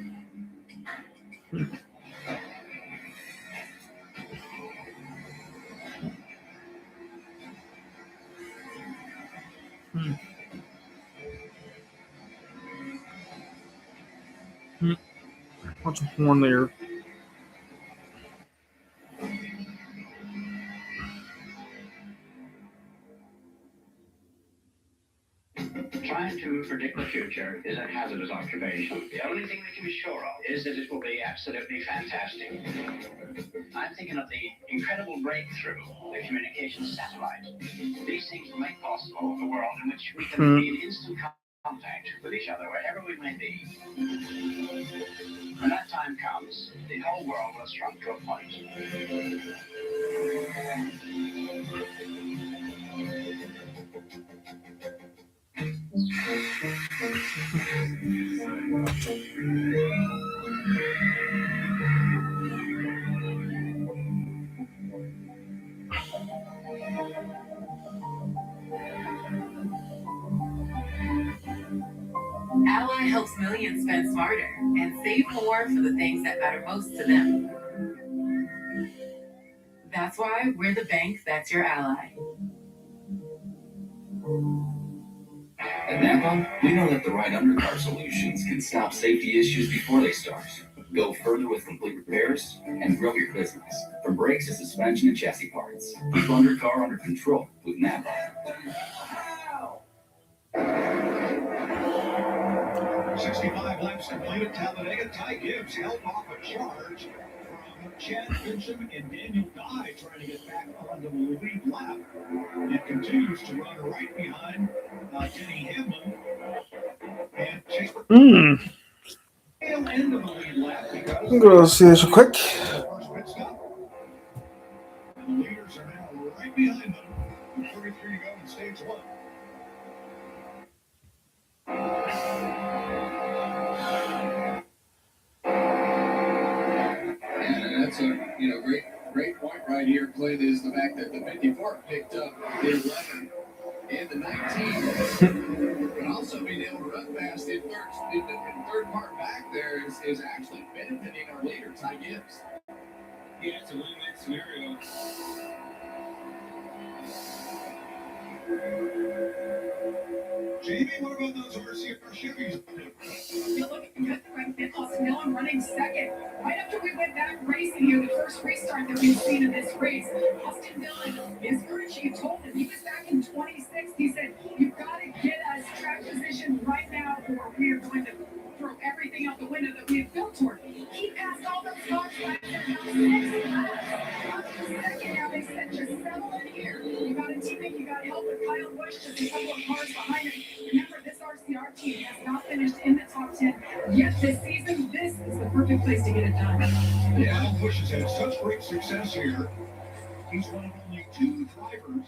[SPEAKER 2] Watch some porn later.
[SPEAKER 1] Trying to predict the future is a hazardous occupation. The only thing we can be sure of is that it will be absolutely fantastic. I'm thinking of the incredible breakthrough, the communication satellite. These things will make possible a world in which we can be in instant contact with each other wherever we may be. When that time comes, the whole world will have shrunk to a point.
[SPEAKER 14] Ally helps millions spend smarter and save more for the things that matter most to them. That's why we're the bank that's your ally.
[SPEAKER 20] At Napa, we know that the right undercar solutions can stop safety issues before they start. Go further with complete repairs and grow your business. From brakes to suspension and chassis parts. Keep undercar under control with Napa.
[SPEAKER 6] 65 laps completed. Talladega. Ty Gibbs held off a charge from Chad Fincham and Daniel Dye trying to get back onto the lead lap. It continues to run right behind Denny Hamlin and Chase. Tail end of the lead lap because
[SPEAKER 2] I'm going to see this real quick.
[SPEAKER 6] first pit stop. And the leaders are now right behind them with 33 to go in stage one.
[SPEAKER 7] And that's a great point right here, Clint, is the fact that the 54 picked up the 11 and the 19. But also being able to run fast in third part back there is actually benefiting our leader, Ty Gibbs.
[SPEAKER 17] Yeah, it's a win-win scenario.
[SPEAKER 6] Jamie, what about those RCR Chevys?
[SPEAKER 12] You're looking good, Frank Nicholas. Now I'm running second. Right after we went back racing here, the first restart that we've seen in this race, Austin Dillon, his crew chief, told him he was back in 26. He said, "You've got to get us track position right now, or we are going to throw everything out the window that we have built toward." He passed all those cars back there, now 6 laps. Up to second now, they said, "Just settle in here. You got a teammate, you got help with Kyle Busch, just a couple of cars behind him." Remember, this RCR team has not finished in the top 10 yet this season. This is the perfect place to get it done.
[SPEAKER 6] Yeah, Bush has had such great success here. He's one of only 2 drivers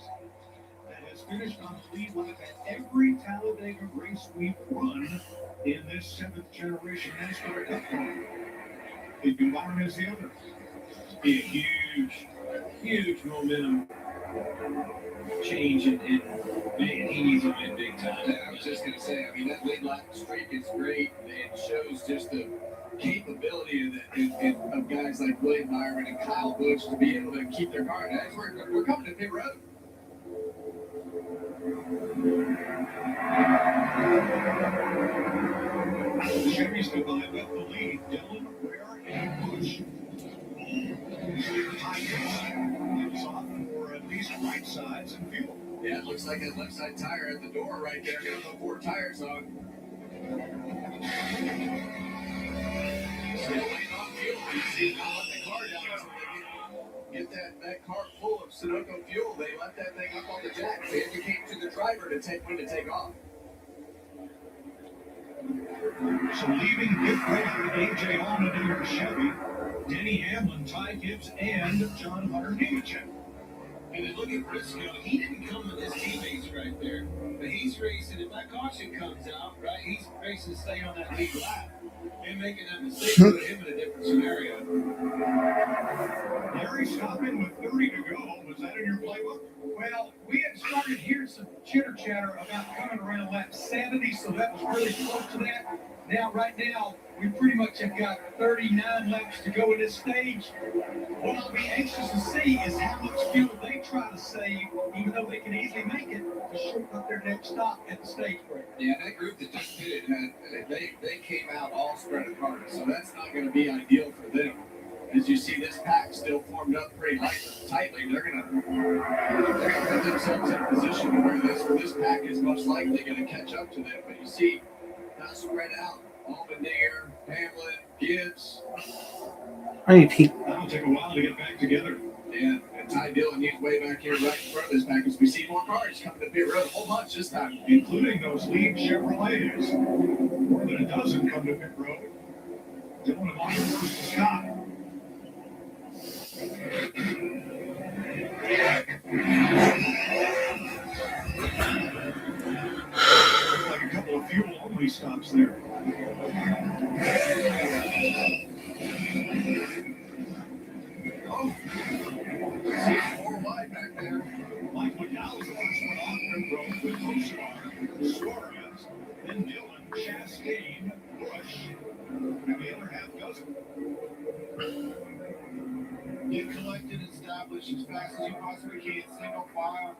[SPEAKER 6] that has finished on the lead lap at every Talladega race we've run in this 7th generation NASCAR Cup car. The Byron is the other.
[SPEAKER 17] Be a huge momentum change, and man, he needs to win big time.
[SPEAKER 7] Yeah, I was just going to say, I mean, that lead lap streak is great. It shows just the capability of guys like William Byron and Kyle Busch to be able to keep their car. As we're coming to pit road.
[SPEAKER 6] The Chevy's divided up the lead. Dylan, Ware, and Busch. Gives off for at least right sides and fuel.
[SPEAKER 7] Yeah, it looks like that left side tire at the door right there. Gonna put 4 tires on. Still waiting on fuel. You see how let the car down so they get that car full of Sunoco fuel. They let that thing up on the jack. They indicate to the driver to take when to take off.
[SPEAKER 6] So leaving pit road, AJ Allmendinger Chevy, Denny Hamlin, Ty Gibbs, and John Hunter Nemechek.
[SPEAKER 17] And then look at Briscoe. He didn't come with his teammates right there. But he's racing. If that caution comes out, right, he's racing to stay on that lead lap. And making that mistake put him in a different scenario.
[SPEAKER 6] Larry stopping with 30 to go. Was that in your playbook?
[SPEAKER 12] Well, we had started hearing some chitter chatter about coming around lap 70, so that was really close to that. Right now, we pretty much have got 39 laps to go in this stage. What I'll be anxious to see is how much fuel they try to save, even though they can easily make it, to shorten up their next stop at the stage break.
[SPEAKER 7] Yeah, that group that just did it, they came out all spread apart, so that's not going to be ideal for them. As you see this pack still formed up pretty tightly, they're gonna put themselves in a position where this pack is most likely going to catch up to them. But you see how spread out Allmendinger, Hamlin, Gibbs.
[SPEAKER 2] I peek.
[SPEAKER 6] That'll take a while to get back together.
[SPEAKER 7] Yeah, and Ty Dillon, he's way back here right in front of this pack as we see more cars coming to pit road, a whole bunch this time.
[SPEAKER 6] Including those lead Chevrolets. More than a dozen come to pit road. Dylan and Martin first to stop. Like a couple of fuel-only stops there.
[SPEAKER 7] Oh, see 4 wide back there.
[SPEAKER 6] Mike McDowell's the first one off pit road with Oscar, Suarez, then Dillon, Chastain, Busch, and the other half dozen.
[SPEAKER 17] Get collected, established as fast as you possibly can, single file.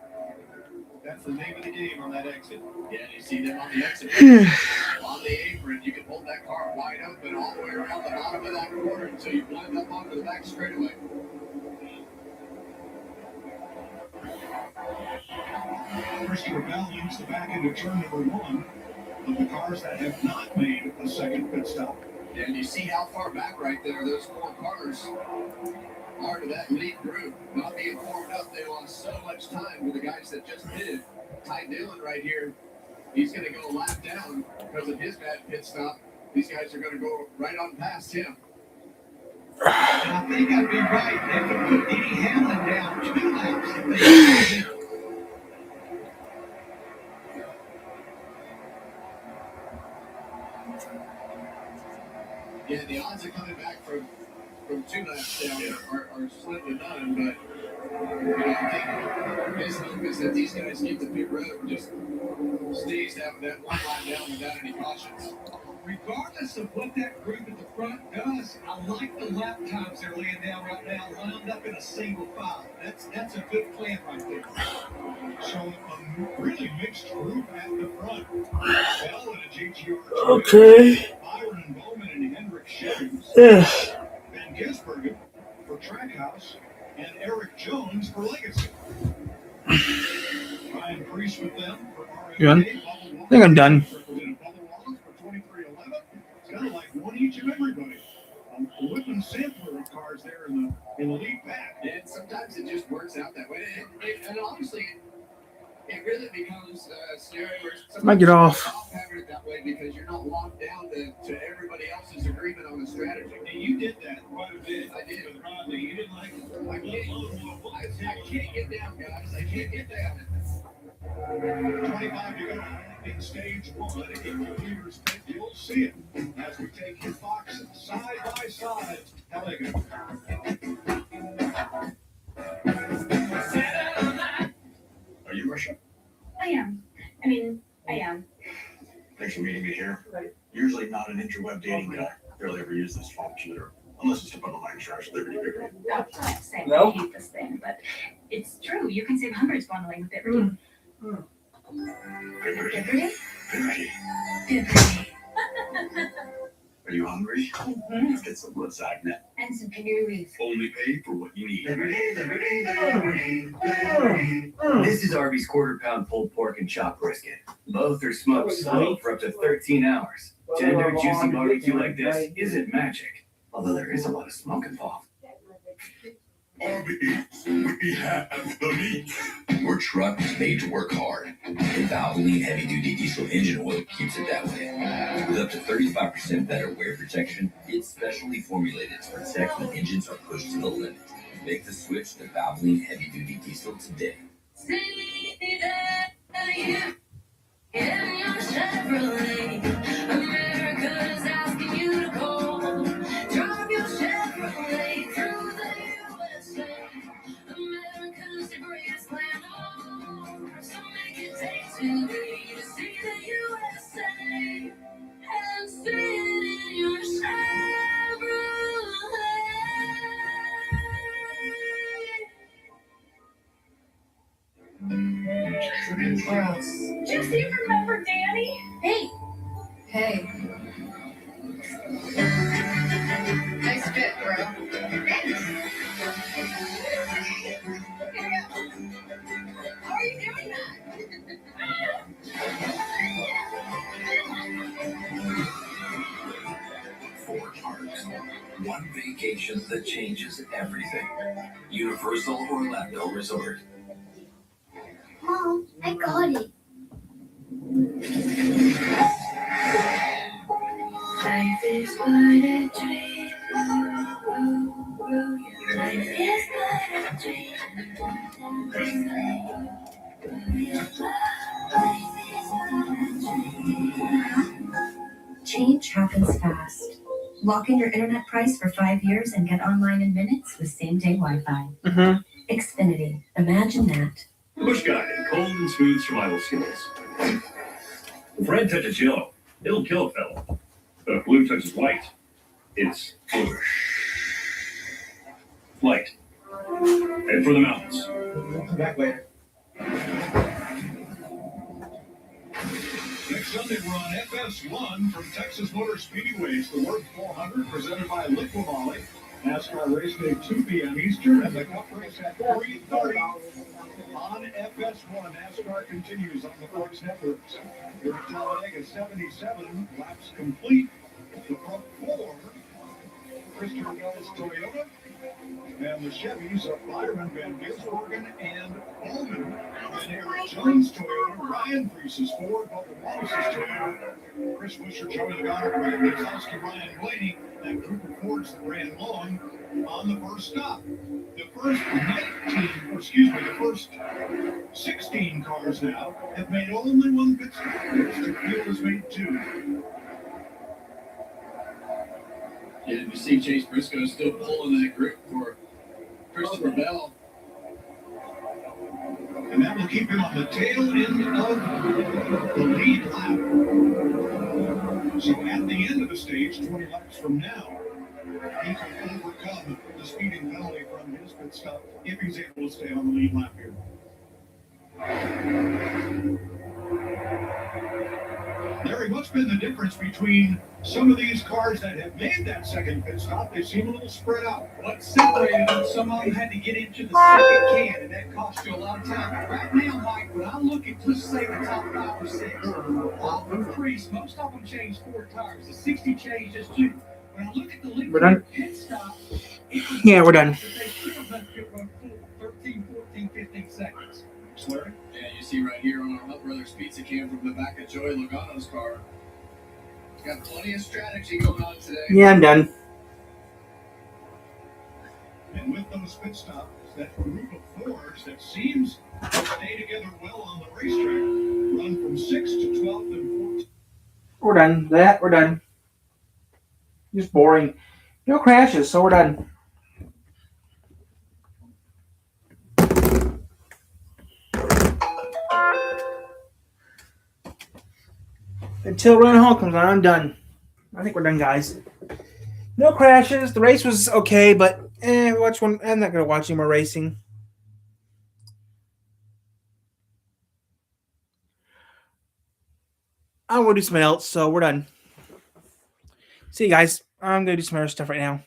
[SPEAKER 17] That's the name of the game on that exit.
[SPEAKER 7] Yeah, you see them on the exit. On the apron, you can hold that car wide open all the way around the bottom of that corner until you wind up onto the back straightaway.
[SPEAKER 6] Christopher Bell leads the back into turn number 1 of the cars that have not made a second pit stop.
[SPEAKER 7] Yeah, and you see how far back right there those 4 cars are to that lead group. Not being formed up, they lost so much time with the guys that just did it. Ty Dillon right here, he's going to go a lap down because of his bad pit stop. These guys are going to go right on past him.
[SPEAKER 12] I think I'd be right. They could put Denny Hamlin down 2 laps if they did.
[SPEAKER 7] Yeah, the odds of coming back from 2 laps down are slim to none, but I think his hope is that these guys get to pit road and just stays that 1 lap down without any cautions.
[SPEAKER 12] Regardless of what that group at the front does, I like the lap times they're laying down right now, lined up in a single file. That's a good plan right there.
[SPEAKER 6] So a really mixed group at the front. Bell in a GTR.
[SPEAKER 2] Okay.
[SPEAKER 6] Byron and Bowman and Hendrick Chevys.
[SPEAKER 2] Yes.
[SPEAKER 6] Ben Gisbergen for Trackhouse and Eric Jones for Legacy. Ryan Preece with them for RFK.
[SPEAKER 2] You done? I think I'm done.
[SPEAKER 6] It's kind of like one each of everybody. A Whitman sampler of cars there in the lead pack.
[SPEAKER 7] And sometimes it just works out that way. And honestly, It really becomes a scenario where
[SPEAKER 2] Might get off.
[SPEAKER 7] having it that way because you're not locked down to everybody else's agreement on a strategy.
[SPEAKER 6] And you did that quite a bit.
[SPEAKER 7] I did.
[SPEAKER 6] With Rodney. You didn't like
[SPEAKER 7] I can't get down, guys. I can't get down.
[SPEAKER 6] 25 to go in stage one. If the leaders pick, you'll see it as we take his box side by side. Talladega.
[SPEAKER 3] Are you Russia?
[SPEAKER 16] I am. I am.
[SPEAKER 3] Thanks for meeting me here. Usually not an interweb dating guy. Barely ever use this function or unless it's to bundle my insurance with Liberty Bigger.
[SPEAKER 16] I'm not saying
[SPEAKER 2] No?
[SPEAKER 16] I hate this thing, but it's true. You can save hundreds bundling with Liberty.
[SPEAKER 3] Liberty?
[SPEAKER 16] Liberty?
[SPEAKER 3] Liberty. Are you hungry? Let's get some Woodside net.
[SPEAKER 16] And some kangaroos.
[SPEAKER 3] Only pay for what you need.
[SPEAKER 21] This is Arby's quarter-pound pulled pork and chopped brisket. Both are smoked slow for up to 13 hours. Tender, juicy barbecue like this isn't magic, although there is a lot of smoke involved.
[SPEAKER 11] Arby's, we have the meat. Our truck is made to work hard, and Valvoline heavy-duty diesel engine oil keeps it that way. With up to 35% better wear protection, it's specially formulated to protect when engines are pushed to the limit. Make the switch to Valvoline heavy-duty diesel today.
[SPEAKER 16] America's asking you to go. Drive your Chevrolet through the USA. America's the greatest land on earth. So make it take two to see the USA. And sit in your Chevrolet. Jesse, remember Danny? Hey. Nice fit, bro. Thanks. How are you doing that?
[SPEAKER 11] Four Hearts. One vacation that changes everything. Universal Orlando Resort.
[SPEAKER 18] Mom, I got it.
[SPEAKER 16] Life is but a dream. Life is but a dream.
[SPEAKER 4] Change happens fast. Lock in your internet price for 5 years and get online in minutes with same-day Wi-Fi. Xfinity. Imagine that.
[SPEAKER 22] Bush Guy, cold and smooth survival skills. If red touches yellow, it'll kill a fellow. But if blue touches white, it's bush. Light. Head for the mountains.
[SPEAKER 6] Back later. Next Sunday, we're on FS1 from Texas Motor Speedway. It's the World 400 presented by Liqui Moly. NASCAR race day 2 p.m. Eastern and the Cup race at 3:30 on FS1. NASCAR continues on the Fox networks. Here at Talladega, 77 laps complete. The front four, Christopher Bell's Toyota, and the Chevys of Byron Van Gisbergen and Ullman. And Eric Jones' Toyota, Ryan Priest's Ford, Bubba Wallace's Toyota, Chris Wisher, Joey Logano, Brad Keselowski, Ryan Blaney, and group of Fords that ran long on the first stop. The first 16 cars now have made only one pit stop. Mr. Field has made 2.
[SPEAKER 7] Yeah, we see Chase Briscoe still pulling that grip for Christopher Bell.
[SPEAKER 6] And that will keep him on the tail end of the lead lap. So at the end of the stage, 20 laps from now, he can overcome the speeding penalty from his pit stop if he's able to stay on the lead lap here. Larry, what's been the difference between some of these cars that have made that second pit stop? They seem a little spread out.
[SPEAKER 17] What separated them, some of them had to get into the second can, and that cost you a lot of time. Right now, Mike, when I look at, let's say, the top 5 or 6, all the Priest, most of them changed 4 tires. The 60 changed just 2. When I look at the liquid pit stop,
[SPEAKER 2] Yeah, we're done.
[SPEAKER 17] they should have left pit road full 13, 14, 15 seconds.
[SPEAKER 6] Larry?
[SPEAKER 7] Yeah, you see right here on our Hunt Brothers pizza cam from the back of Joey Logano's car. Got plenty of strategy going on today.
[SPEAKER 2] Yeah, I'm done.
[SPEAKER 6] And with those pit stops, that group of fours that seems to stay together well on the racetrack run from 6th to 12th and 14th.
[SPEAKER 2] We're done. We're done. Just boring. No crashes, so we're done. Until Run Hall comes on, I'm done. I think we're done, guys. No crashes. The race was okay, but watch one. I'm not gonna watch any more racing. I'm gonna do something else, so we're done. See you guys. I'm gonna do some other stuff right now.